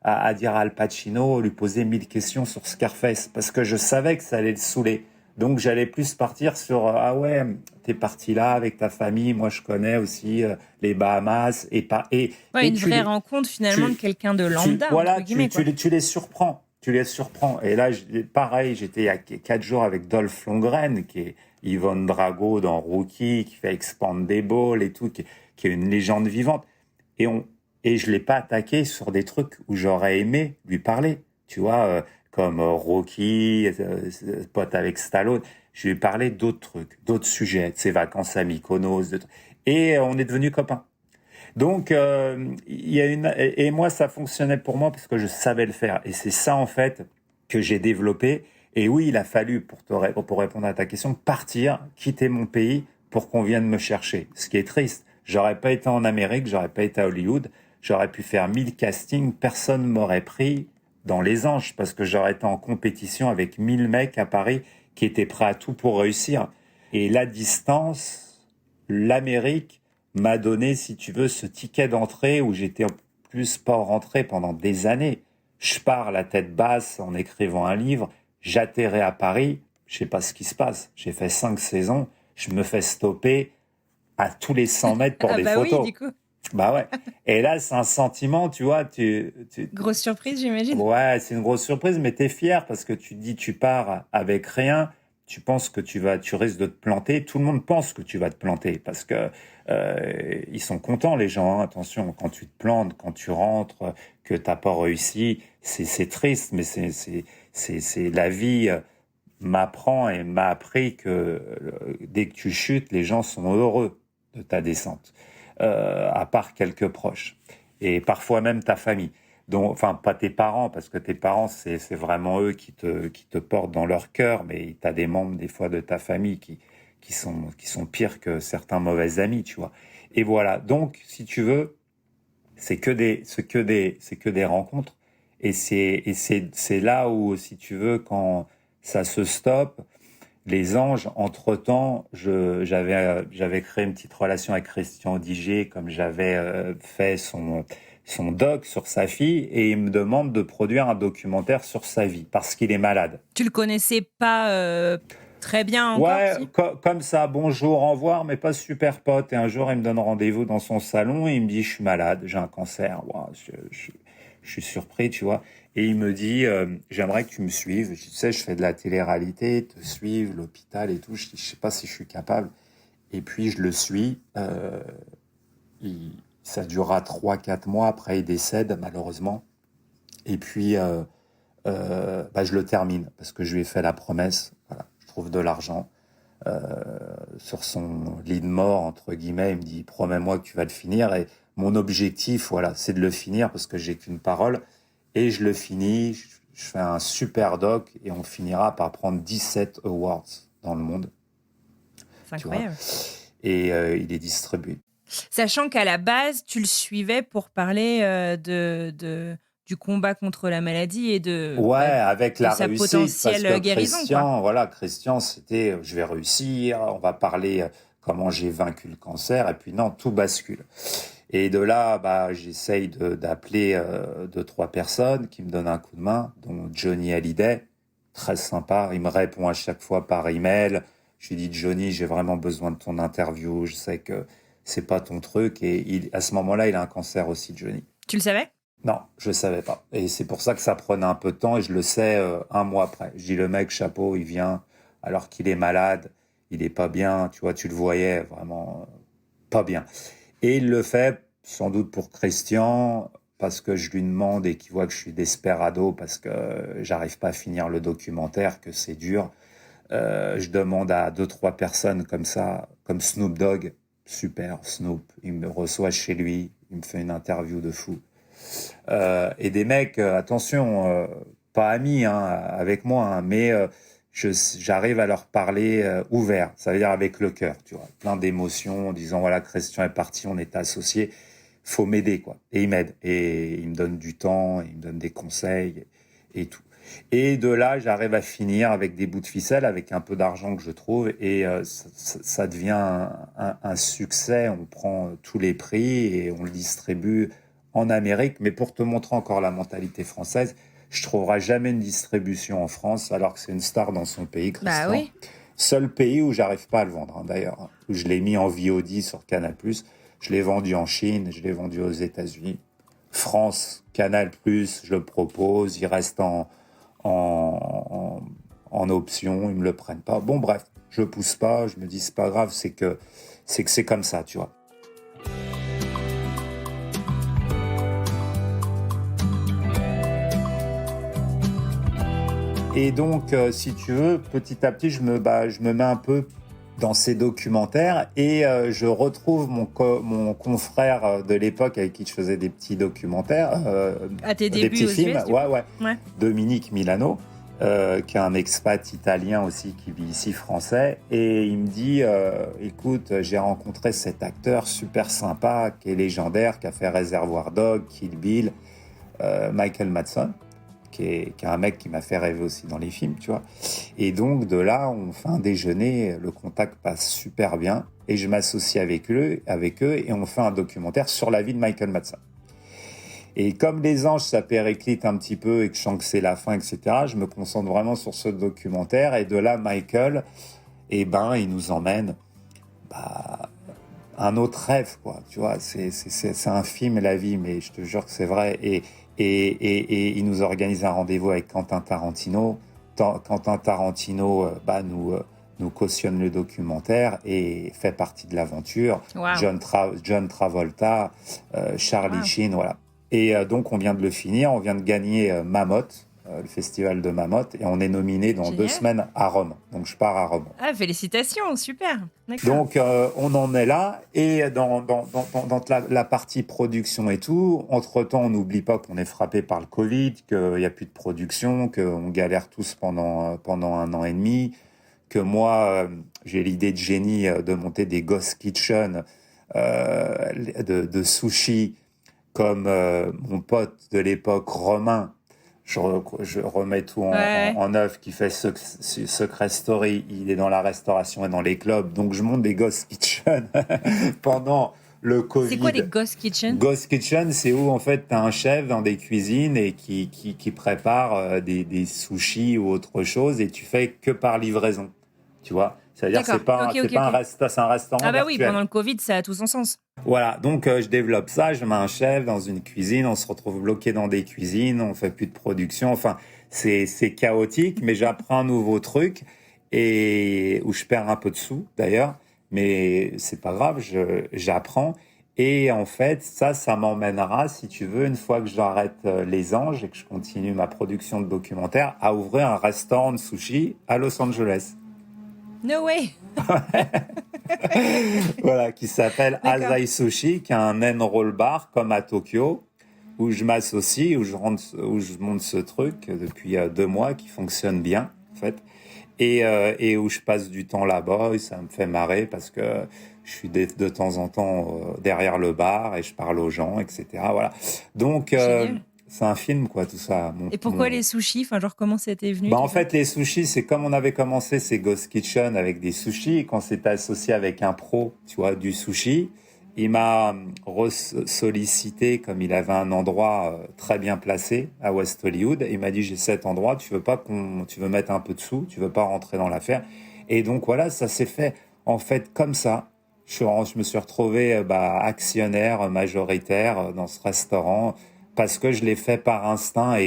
à dire à Al Pacino, lui poser 1000 questions sur Scarface. Parce que je savais que ça allait le saouler. Donc j'allais plus partir sur, ah ouais, t'es parti là avec ta famille, moi je connais aussi les Bahamas. Ouais, Et une vraie rencontre finalement de tu, quelqu'un de lambda, entre voilà, guillemets, quoi. tu les surprends. Tu les surprends. Et là, pareil, j'étais il y a 4 jours avec Dolph Lundgren, qui est Yvonne Drago dans Rookie, qui fait Expandable et tout, qui est une légende vivante. Et, et je ne l'ai pas attaqué sur des trucs où j'aurais aimé lui parler. Tu vois, comme Rocky, pote avec Stallone. Je lui ai parlé d'autres trucs, d'autres sujets, de ses vacances à Mykonos. Et on est devenus copains. Donc, il y a et moi, ça fonctionnait pour moi parce que je savais le faire. Et c'est ça, en fait, que j'ai développé. Et oui, il a fallu, pour répondre à ta question, partir, quitter mon pays pour qu'on vienne me chercher. Ce qui est triste. J'aurais pas été en Amérique, j'aurais pas été à Hollywood, j'aurais pu faire 1000 castings, personne m'aurait pris dans les anges parce que j'aurais été en compétition avec 1000 mecs à Paris qui étaient prêts à tout pour réussir. Et la distance, l'Amérique, m'a donné, si tu veux, ce ticket d'entrée où j'étais plus pas rentré pendant des années. Je pars la tête basse en écrivant un livre, j'atterrais à Paris, je sais pas ce qui se passe. J'ai fait 5 saisons, je me fais stopper à tous les 100 mètres pour Ah des bah oui, photos. du coup. Bah ouais. Et là, c'est un sentiment, tu vois, Grosse surprise, j'imagine. ouais, c'est une grosse surprise, mais t'es fier parce que tu te dis, tu pars avec rien, tu penses que tu risques de te planter. Tout le monde pense que tu vas te planter parce que ils sont contents, les gens. Hein. Attention, quand tu te plantes, quand tu rentres, que t'as pas réussi, c'est triste, mais c'est la vie m'apprend et m'a appris que dès que tu chutes, les gens sont heureux de ta descente, à part quelques proches et parfois même ta famille. Donc, enfin, pas tes parents, parce que tes parents, c'est vraiment eux qui te portent dans leur cœur, mais tu as des membres, des fois, de ta famille qui sont pires que certains mauvais amis, tu vois. Et voilà. Donc, si tu veux, c'est que des rencontres. C'est là où, si tu veux, quand ça se stoppe, les anges, entre-temps, j'avais créé une petite relation avec Christian Diger, comme j'avais fait son doc sur sa fille, et il me demande de produire un documentaire sur sa vie, parce qu'il est malade. Tu le connaissais pas très bien encore, Ouais, si? comme ça, bonjour, au revoir, mais pas super pote. Et un jour, il me donne rendez-vous dans son salon et il me dit, je suis malade, j'ai un cancer. Ouah, je suis surpris, tu vois. Et il me dit, j'aimerais que tu me suives. Tu sais, je fais de la télé-réalité, te suivre, l'hôpital et tout. Je dis, je sais pas si je suis capable. Et puis, je le suis. Ça durera 3, 4 mois. Après, il décède, malheureusement. Et puis, bah, je le termine parce que je lui ai fait la promesse. Voilà, je trouve de l'argent sur son lit de mort, entre guillemets. Il me dit, promets-moi que tu vas le finir. Et mon objectif, voilà, c'est de le finir parce que j'ai qu'une parole. Et je le finis, je fais un super doc et on finira par prendre 17 awards dans le monde. C'est Tu vois. incroyable. Et il est distribué. Sachant qu'à la base, tu le suivais pour parler du combat contre la maladie et Ouais, bah, avec de la sa réussite, parce que potentielle guérison, quoi. Christian, c'était je vais réussir, on va parler comment j'ai vaincu le cancer, et puis non, tout bascule. Et de là, bah, j'essaye d'appeler 2, 3 personnes qui me donnent un coup de main, dont Johnny Hallyday, très sympa, il me répond à chaque fois par email. Je lui dis, Johnny, j'ai vraiment besoin de ton interview, je sais que c'est pas ton truc, et à ce moment-là, il a un cancer aussi, Johnny. Tu le savais? Non, je ne savais pas. Et c'est pour ça que ça prenait un peu de temps et je le sais un mois après. Je dis le mec, chapeau, il vient alors qu'il est malade, il est pas bien, tu vois, tu le voyais vraiment pas bien. Et il le fait sans doute pour Christian, parce que je lui demande et qu'il voit que je suis desperado parce que j'arrive pas à finir le documentaire, que c'est dur. Je demande à 2, 3 personnes comme ça, comme Snoop Dogg, super Snoop, il me reçoit chez lui, il me fait une interview de fou. Et des mecs, attention, pas amis hein, avec moi, hein, mais j'arrive à leur parler ouvert, ça veut dire avec le cœur, tu vois, plein d'émotions, en disant voilà, Christian est parti, on est associés, faut m'aider, quoi. Et il m'aide, et il me donne du temps, il me donne des conseils et tout. Et de là, j'arrive à finir avec des bouts de ficelle, avec un peu d'argent que je trouve, et ça devient un succès. On prend tous les prix et on le distribue en Amérique. Mais pour te montrer encore la mentalité française, je trouverai jamais une distribution en France, alors que c'est une star dans son pays, Bah Christian. oui. Seul pays où j'arrive pas à le vendre, d'ailleurs, où je l'ai mis en VOD sur Canal+. Je l'ai vendu en Chine, je l'ai vendu aux États-Unis. France, Canal+, je le propose, il reste en option, ils me le prennent pas. Bon, bref, je pousse pas, je me dis c'est pas grave, c'est comme ça, tu vois. Et donc, si tu veux, petit à petit, je me mets un peu dans ces documentaires et je retrouve mon confrère de l'époque avec qui je faisais des petits documentaires, À tes des débuts petits aux films, US, du coup. ouais, Ouais. Dominique Milano, qui est un expat italien aussi qui vit ici français, et il me dit, écoute, j'ai rencontré cet acteur super sympa, qui est légendaire, qui a fait Réservoir Dog, Kill Bill, Michael Madsen, qui est un mec qui m'a fait rêver aussi dans les films, tu vois. Et donc, de là, on fait un déjeuner, le contact passe super bien, et je m'associe avec eux, et on fait un documentaire sur la vie de Michael Madsen. Et comme Les Anges, ça périclite un petit peu, et que je sens que c'est la fin, etc., je me concentre vraiment sur ce documentaire, et de là, Michael, il nous emmène un autre rêve, quoi. Tu vois, c'est un film, la vie, mais je te jure que c'est vrai. Et il nous organise un rendez-vous avec Quentin Tarantino. Quentin Tarantino nous cautionne le documentaire et fait partie de l'aventure. Wow. John Travolta, Charlie Sheen, voilà. Et donc, on vient de le finir, on vient de gagner Mammoth, le festival de Mammoth, et on est nominé dans Génial. 2 semaines à Rome. Donc, je pars à Rome. Ah, félicitations, super. D'accord. Donc, on en est là. Et dans la partie production et tout, entre-temps, on n'oublie pas qu'on est frappé par le Covid, qu'il n'y a plus de production, qu'on galère tous pendant 1 an et demi, que moi, j'ai l'idée de génie de monter des ghost kitchen de sushi, comme mon pote de l'époque, Romain. Je remets tout en œuvre, qui fait Secret Story. Il est dans la restauration et dans les clubs. Donc, je monte des ghost kitchen pendant le Covid. C'est quoi des ghost kitchen? Ghost kitchen, c'est où, en fait, tu as un chef dans des cuisines et qui prépare des sushis ou autre chose, et tu fais que par livraison. Tu vois? C'est-à-dire que c'est pas un restaurant Ah bah oui, virtuel. pendant le Covid, ça a tout son sens. Voilà, donc je développe ça, je mets un chef dans une cuisine, on se retrouve bloqué dans des cuisines, on fait plus de production, enfin c'est chaotique, mais j'apprends un nouveau truc, et où je perds un peu de sous d'ailleurs, mais c'est pas grave, j'apprends. Et en fait, ça m'emmènera, si tu veux, une fois que j'arrête Les Anges et que je continue ma production de documentaire, à ouvrir un restaurant de sushi à Los Angeles. No way. Voilà, qui s'appelle D'accord. Asai Sushi, qui a un N-roll bar comme à Tokyo, où je m'associe, où je monte ce truc depuis 2 mois, qui fonctionne bien, en fait, et où je passe du temps là-bas, et ça me fait marrer parce que je suis de temps en temps derrière le bar et je parle aux gens, etc. Voilà. Donc, Génial. c'est un film, quoi, tout ça. Et pourquoi les sushis? Enfin, genre, comment c'était venu? En fait, les sushis, c'est comme on avait commencé ces Ghost Kitchen avec des sushis, et qu'on s'était associé avec un pro, tu vois, du sushi. Il m'a sollicité, comme il avait un endroit très bien placé à West Hollywood. Il m'a dit, j'ai cet endroit, tu veux mettre un peu de sous, tu veux pas rentrer dans l'affaire. Et donc voilà, ça s'est fait en fait comme ça. Je me suis retrouvé actionnaire majoritaire dans ce restaurant, parce que je l'ai fait par instinct,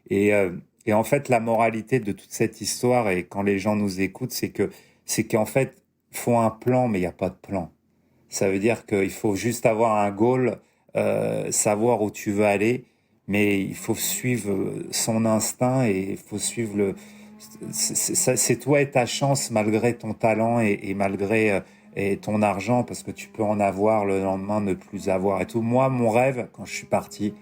et en fait, la moralité de toute cette histoire, et quand les gens nous écoutent, c'est qu'en fait, il faut un plan, mais il n'y a pas de plan. Ça veut dire qu'il faut juste avoir un goal, savoir où tu veux aller, mais il faut suivre son instinct, et il faut suivre c'est toi et ta chance, malgré ton talent et malgré et ton argent, parce que tu peux en avoir le lendemain, ne plus avoir et tout. Moi, mon rêve, quand je suis parti,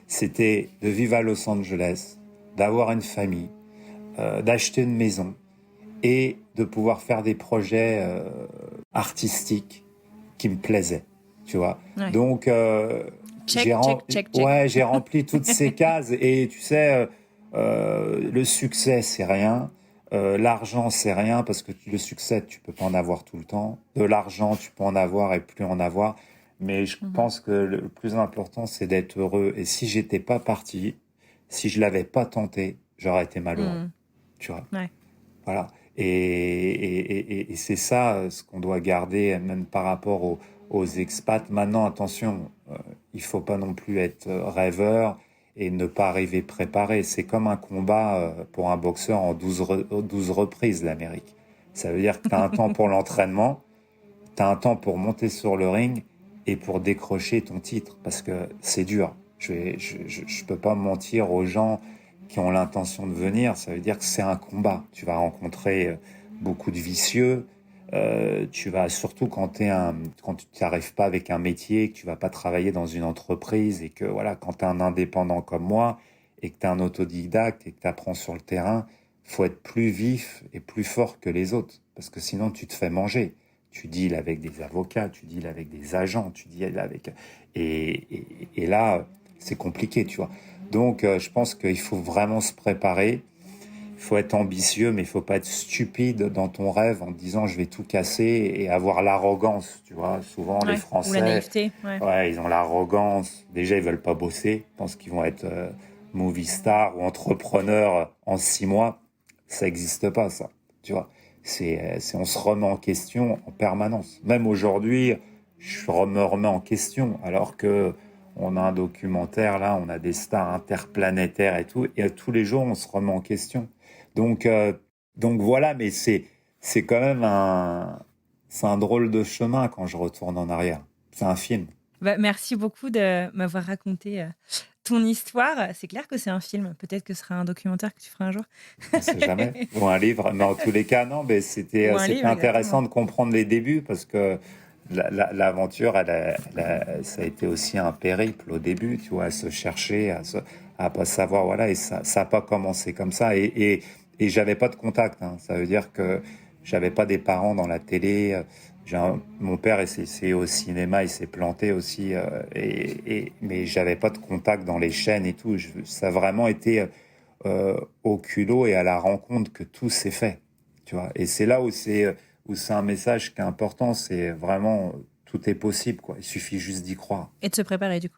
c'était de vivre à Los Angeles, d'avoir une famille, d'acheter une maison et de pouvoir faire des projets artistiques qui me plaisaient, tu vois. Ouais. Donc, Check, check, check, check. ouais, j'ai rempli toutes ces cases et tu sais, le succès, c'est rien. L'argent, c'est rien parce que le succès, tu peux pas en avoir tout le temps. De l'argent, tu peux en avoir et plus en avoir. Mais je pense que le plus important, c'est d'être heureux. Et si j'étais pas parti, si je l'avais pas tenté, j'aurais été malheureux. Tu vois. Ouais. Voilà. Et c'est ça ce qu'on doit garder, même par rapport aux expats. Maintenant, attention, il faut pas non plus être rêveur et ne pas arriver préparé. C'est comme un combat pour un boxeur en 12 reprises, l'Amérique. Ça veut dire que tu as un temps pour l'entraînement, tu as un temps pour monter sur le ring et pour décrocher ton titre, parce que c'est dur. Je peux pas mentir aux gens qui ont l'intention de venir, ça veut dire que c'est un combat. Tu vas rencontrer beaucoup de vicieux, tu vas, surtout quand tu n'arrives pas avec un métier, que tu vas pas travailler dans une entreprise et que voilà, quand tu es un indépendant comme moi et que tu es un autodidacte et que tu apprends sur le terrain, faut être plus vif et plus fort que les autres parce que sinon tu te fais manger. Tu deals avec des avocats, tu deals avec des agents, tu deals avec et là c'est compliqué, tu vois. Donc je pense qu'il faut vraiment se préparer. Il faut être ambitieux, mais il faut pas être stupide dans ton rêve en te disant je vais tout casser et avoir l'arrogance, tu vois. Souvent, les Ou la Français, naïveté. Ouais. ouais, ils ont l'arrogance. Déjà, ils veulent pas bosser. Ils pensent qu'ils vont être movie star ou entrepreneur en 6 mois. Ça n'existe pas, ça. Tu vois. On se remet en question en permanence. Même aujourd'hui, me remets en question, alors que on a un documentaire là, on a des stars interplanétaires et tout, et tous les jours, on se remet en question. Donc, donc voilà, mais c'est quand même c'est un drôle de chemin quand je retourne en arrière. C'est un film. Bah, merci beaucoup de m'avoir raconté ton histoire. C'est clair que c'est un film. Peut-être que ce sera un documentaire que tu feras un jour. On ne sait jamais. Ou un livre. Mais en tous les cas, non, mais Ou un c'était livre, intéressant exactement. de comprendre les débuts parce que l'aventure, ça a été aussi un périple au début, tu vois, à se chercher, à pas savoir, voilà, et ça n'a pas commencé comme ça. Et j'avais pas de contact, hein. Ça veut dire que j'avais pas des parents dans la télé. Mon père, c'est au cinéma, il s'est planté aussi, mais j'avais pas de contact dans les chaînes et tout. Ça a vraiment été au culot et à la rencontre que tout s'est fait, tu vois. Et c'est là où c'est un message qui est important, c'est vraiment tout est possible, quoi. Il suffit juste d'y croire Et de se préparer, du coup.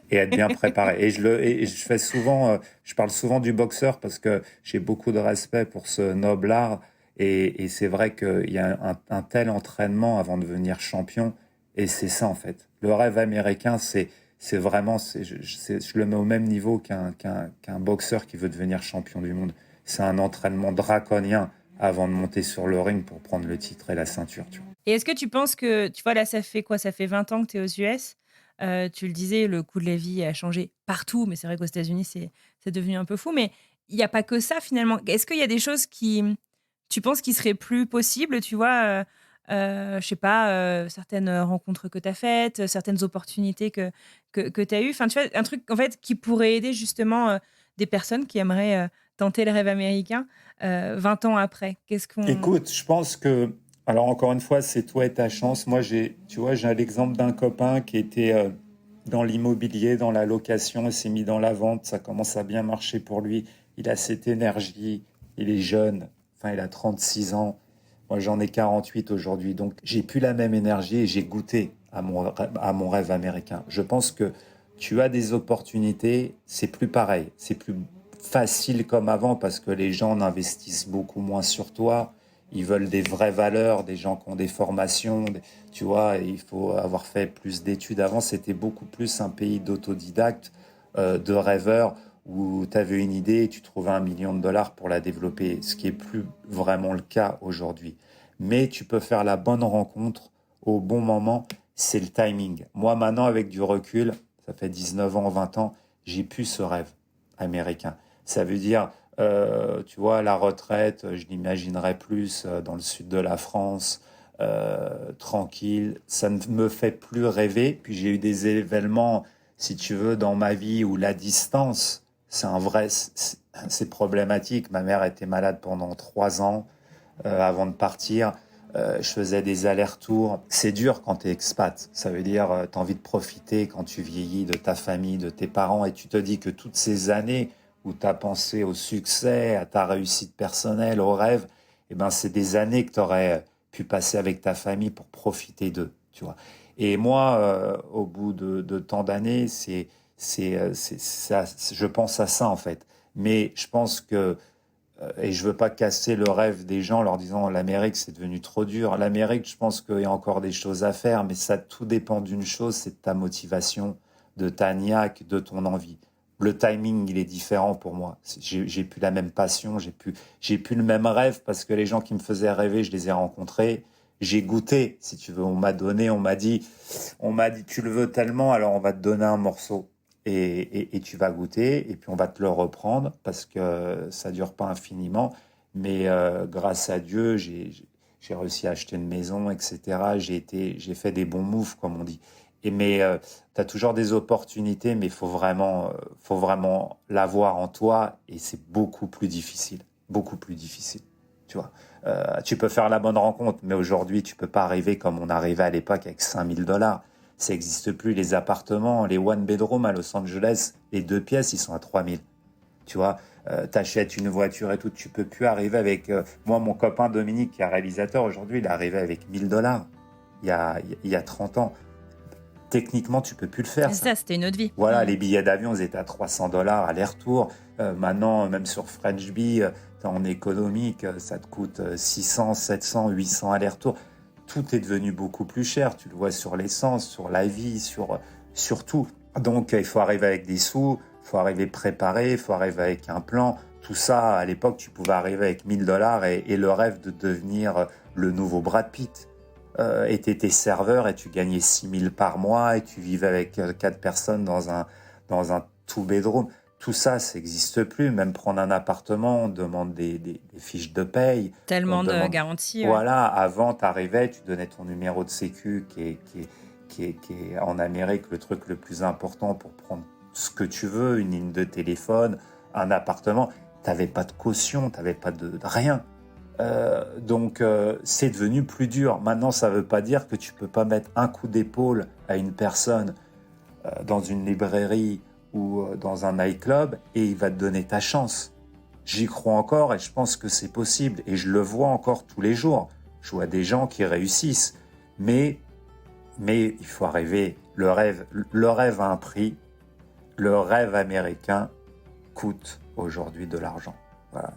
et être bien préparé. Et je fais souvent, je parle souvent du boxeur parce que j'ai beaucoup de respect pour ce noble art. Et c'est vrai qu'il y a un tel entraînement avant de devenir champion. Et c'est ça, en fait. Le rêve américain, c'est vraiment, je le mets au même niveau qu'un boxeur qui veut devenir champion du monde. C'est un entraînement draconien avant de monter sur le ring pour prendre le titre et la ceinture, tu vois. Et est-ce que tu penses que, tu vois, là, ça fait quoi? Ça fait 20 ans que tu es aux US. Tu le disais, le coût de la vie a changé partout, mais c'est vrai qu'aux États-Unis, c'est devenu un peu fou. Mais il n'y a pas que ça, finalement. Est-ce qu'il y a des choses qui, tu penses, qui seraient plus possibles, tu vois, je sais pas, certaines rencontres que tu as faites, certaines opportunités que tu as eues. Enfin, tu vois, un truc, en fait, qui pourrait aider justement des personnes qui aimeraient tenter le rêve américain 20 ans après. Qu'est-ce qu'on... Écoute, je pense que, alors encore une fois, c'est toi et ta chance. Moi, tu vois, j'ai l'exemple d'un copain qui était dans l'immobilier, dans la location, et s'est mis dans la vente. Ça commence à bien marcher pour lui. Il a cette énergie. Il est jeune. Enfin, il a 36 ans. Moi, j'en ai 48 aujourd'hui. Donc, j'ai plus la même énergie et j'ai goûté à mon rêve américain. Je pense que tu as des opportunités. C'est plus pareil. C'est plus facile comme avant parce que les gens investissent beaucoup moins sur toi. Ils veulent des vraies valeurs, des gens qui ont des formations. Tu vois, il faut avoir fait plus d'études. Avant, c'était beaucoup plus un pays d'autodidactes, de rêveurs, où tu avais une idée et tu trouvais $1 million pour la développer, ce qui est plus vraiment le cas aujourd'hui. Mais tu peux faire la bonne rencontre au bon moment, c'est le timing. Moi, maintenant, avec du recul, ça fait 19 ans, 20 ans, j'ai plus ce rêve américain. Ça veut dire, tu vois, la retraite, je l'imaginerais plus dans le sud de la France, tranquille. Ça ne me fait plus rêver. Puis j'ai eu des événements, si tu veux, dans ma vie où la distance, c'est problématique. Ma mère était malade pendant 3 ans. avant de partir. Je faisais des allers-retours. C'est dur quand tu es expat. Ça veut dire tu as envie de profiter quand tu vieillis de ta famille, de tes parents, et tu te dis que toutes ces années où tu as pensé au succès, à ta réussite personnelle, aux rêves, eh ben, c'est des années que tu aurais pu passer avec ta famille pour profiter d'eux, tu vois. Et moi, au bout de tant d'années, c'est ça, je pense à ça en fait. Mais je pense que et je veux pas casser le rêve des gens en leur disant l'Amérique c'est devenu trop dur. L'Amérique, je pense qu'il y a encore des choses à faire, mais ça tout dépend d'une chose, c'est de ta motivation, de ta niaque, de ton envie. Le timing, il est différent pour moi. J'ai plus la même passion, j'ai plus le même rêve parce que les gens qui me faisaient rêver, je les ai rencontrés. J'ai goûté, si tu veux. On m'a dit, tu le veux tellement, alors on va te donner un morceau et tu vas goûter et puis on va te le reprendre parce que ça dure pas infiniment. Mais grâce à Dieu, j'ai réussi à acheter une maison, etc. J'ai fait des bons moves, comme on dit. Mais tu as toujours des opportunités, mais faut vraiment l'avoir en toi et c'est beaucoup plus difficile, tu vois. Tu peux faire la bonne rencontre, mais aujourd'hui, tu peux pas arriver comme on arrivait à l'époque avec $5 000. Ça n'existe plus. Les appartements, les one bedroom à Los Angeles, les 2 pièces, ils sont à 3 000. Tu vois, t'achètes une voiture et tout, tu peux plus arriver avec... moi, mon copain Dominique, qui est réalisateur aujourd'hui, il est arrivé avec $1 000 il y a 30 ans. Techniquement, tu peux plus le faire. Ça, c'était une autre vie. Voilà, les billets d'avion, ils étaient à $300 aller-retour. Maintenant, même sur French Bee, en économique, ça te coûte 600, 700, 800 aller-retour. Tout est devenu beaucoup plus cher. Tu le vois sur l'essence, sur la vie, sur tout. Donc, il faut arriver avec des sous, il faut arriver préparé, il faut arriver avec un plan. Tout ça, à l'époque, tu pouvais arriver avec $1 000 et le rêve de devenir le nouveau Brad Pitt. Et tu étais serveur et tu gagnais 6 000 par mois et tu vivais avec 4 personnes dans un two-bedroom. Tout ça, ça n'existe plus. Même prendre un appartement, on demande des fiches de paye. Tellement de garanties. Voilà, avant, tu arrivais, tu donnais ton numéro de sécu qui est en Amérique le truc le plus important pour prendre ce que tu veux, une ligne de téléphone, un appartement. Tu n'avais pas de caution, tu n'avais pas de rien. Donc c'est devenu plus dur. Maintenant, ça ne veut pas dire que tu ne peux pas mettre un coup d'épaule à une personne dans une librairie ou dans un nightclub et il va te donner ta chance. J'y crois encore et je pense que c'est possible et je le vois encore tous les jours. Je vois des gens qui réussissent, mais il faut arriver. Le rêve a un prix. Le rêve américain coûte aujourd'hui de l'argent. Voilà,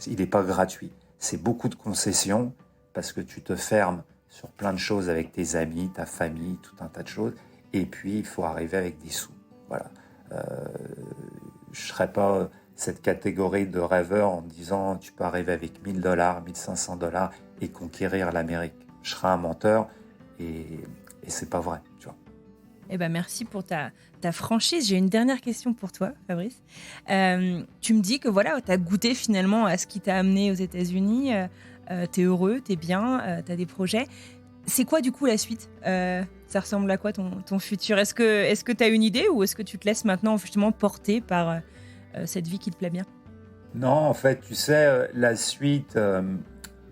il n'est pas gratuit. C'est beaucoup de concessions parce que tu te fermes sur plein de choses avec tes amis, ta famille, tout un tas de choses. Et puis, il faut arriver avec des sous. Voilà. Je ne serais pas cette catégorie de rêveur en me disant tu peux arriver avec $1 000, $1 500 et conquérir l'Amérique. Je serais un menteur et ce n'est pas vrai, tu vois. Eh ben merci pour ta franchise. J'ai une dernière question pour toi, Fabrice. Tu me dis que voilà, tu as goûté finalement à ce qui t'a amené aux États-Unis. Tu es heureux, tu es bien, tu as des projets. C'est quoi du coup la suite Ça ressemble à quoi ton futur ? Est-ce que tu as une idée ou est-ce que tu te laisses maintenant justement porter par cette vie qui te plaît bien ? Non, en fait, tu sais, la suite,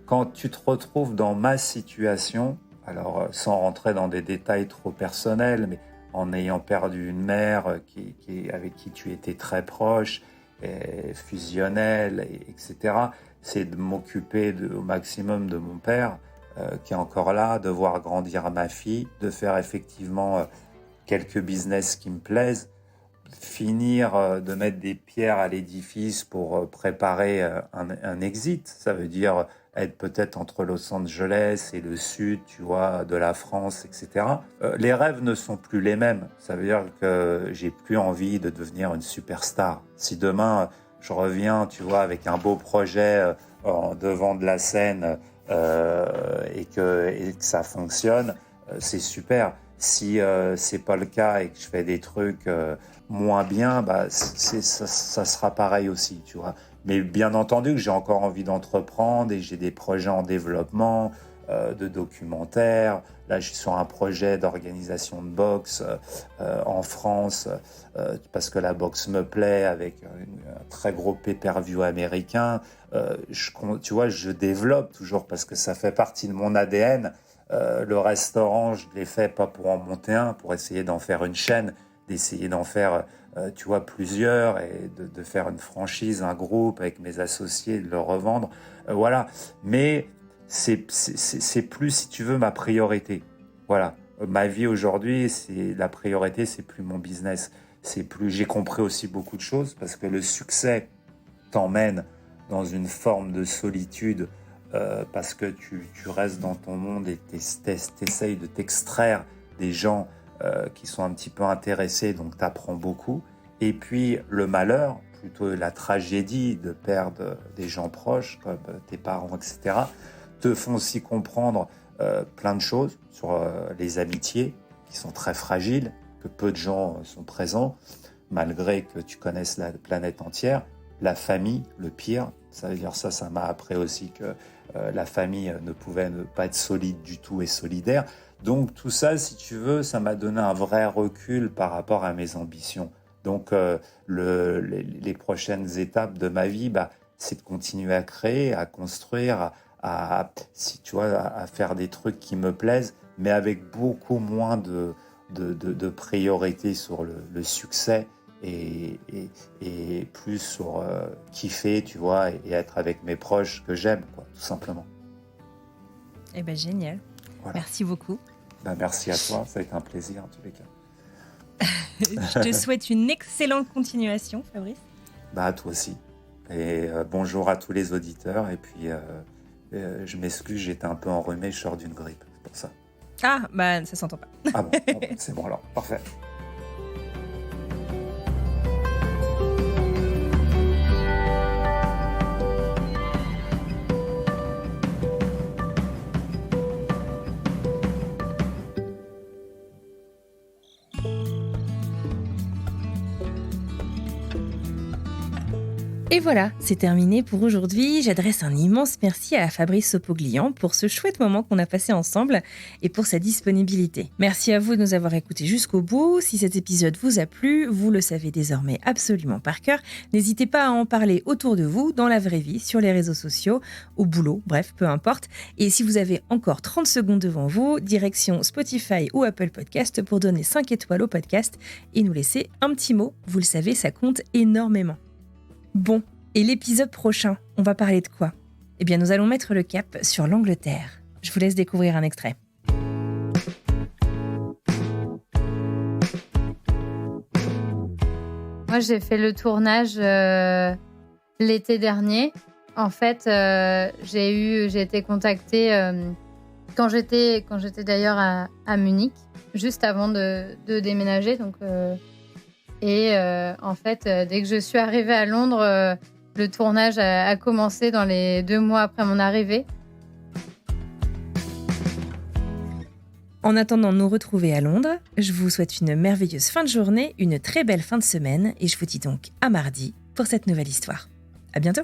quand tu te retrouves dans ma situation, alors sans rentrer dans des détails trop personnels, mais en ayant perdu une mère avec qui tu étais très proche, et fusionnelle, etc., c'est de m'occuper au maximum de mon père, qui est encore là, de voir grandir ma fille, de faire effectivement quelques business qui me plaisent, finir de mettre des pierres à l'édifice pour préparer un exit. Ça veut dire être peut-être entre Los Angeles et le sud, tu vois, de la France, etc. Les rêves ne sont plus les mêmes. Ça veut dire que j'ai plus envie de devenir une superstar. Si demain je reviens, tu vois, avec un beau projet en devant de la scène et que ça fonctionne, c'est super. Si c'est pas le cas et que je fais des trucs moins bien, bah ça sera pareil aussi, tu vois. Mais bien entendu que j'ai encore envie d'entreprendre et j'ai des projets en développement. de documentaires. Là, je suis sur un projet d'organisation de boxe en France parce que la boxe me plaît, avec un très gros pay-per-view américain. Tu vois, je développe toujours parce que ça fait partie de mon ADN. Le restaurant, je l'ai fait pas pour en monter un, pour essayer d'en faire une chaîne, d'essayer d'en faire tu vois, plusieurs, et de faire une franchise, un groupe avec mes associés, de le revendre. Voilà. Mais c'est plus, si tu veux, ma priorité. Voilà. Ma vie aujourd'hui, la priorité, c'est plus mon business. J'ai compris aussi beaucoup de choses, parce que le succès t'emmène dans une forme de solitude, parce que tu restes dans ton monde et t'essayes de t'extraire des gens qui sont un petit peu intéressés, donc tu apprends beaucoup. Et puis le malheur, plutôt la tragédie de perdre des gens proches, comme tes parents, etc., te font aussi comprendre plein de choses sur les amitiés, qui sont très fragiles, que peu de gens sont présents, malgré que tu connaisses la planète entière. La famille, le pire, ça veut dire ça m'a appris aussi que la famille ne pouvait ne pas être solide du tout et solidaire. Donc tout ça, si tu veux, ça m'a donné un vrai recul par rapport à mes ambitions. Donc les prochaines étapes de ma vie, c'est de continuer à créer, à construire, si tu vois, à faire des trucs qui me plaisent, mais avec beaucoup moins de priorité sur le succès et plus sur kiffer, tu vois, et être avec mes proches que j'aime, quoi, tout simplement. Eh ben génial. Voilà. Merci beaucoup. Merci à toi, ça a été un plaisir en tous les cas. Je te souhaite une excellente continuation, Fabrice. À toi aussi. Et bonjour à tous les auditeurs. Et puis, je m'excuse, j'étais un peu enrhumé, je sors d'une grippe, c'est pour ça. Ah, ça s'entend pas. Ah bon, c'est bon alors, parfait. Et voilà, c'est terminé pour aujourd'hui. J'adresse un immense merci à Fabrice Sopoglian pour ce chouette moment qu'on a passé ensemble et pour sa disponibilité. Merci à vous de nous avoir écoutés jusqu'au bout. Si cet épisode vous a plu, vous le savez désormais absolument par cœur. N'hésitez pas à en parler autour de vous, dans la vraie vie, sur les réseaux sociaux, au boulot, bref, peu importe. Et si vous avez encore 30 secondes devant vous, direction Spotify ou Apple Podcast pour donner 5 étoiles au podcast et nous laisser un petit mot. Vous le savez, ça compte énormément. Bon, et l'épisode prochain, on va parler de quoi ? Eh bien, nous allons mettre le cap sur l'Angleterre. Je vous laisse découvrir un extrait. Moi, j'ai fait le tournage l'été dernier. En fait, j'ai été contactée quand j'étais d'ailleurs à Munich, juste avant de déménager. Donc, en fait, dès que je suis arrivée à Londres, le tournage a commencé dans les 2 mois après mon arrivée. En attendant de nous retrouver à Londres, je vous souhaite une merveilleuse fin de journée, une très belle fin de semaine et je vous dis donc à mardi pour cette nouvelle histoire. À bientôt!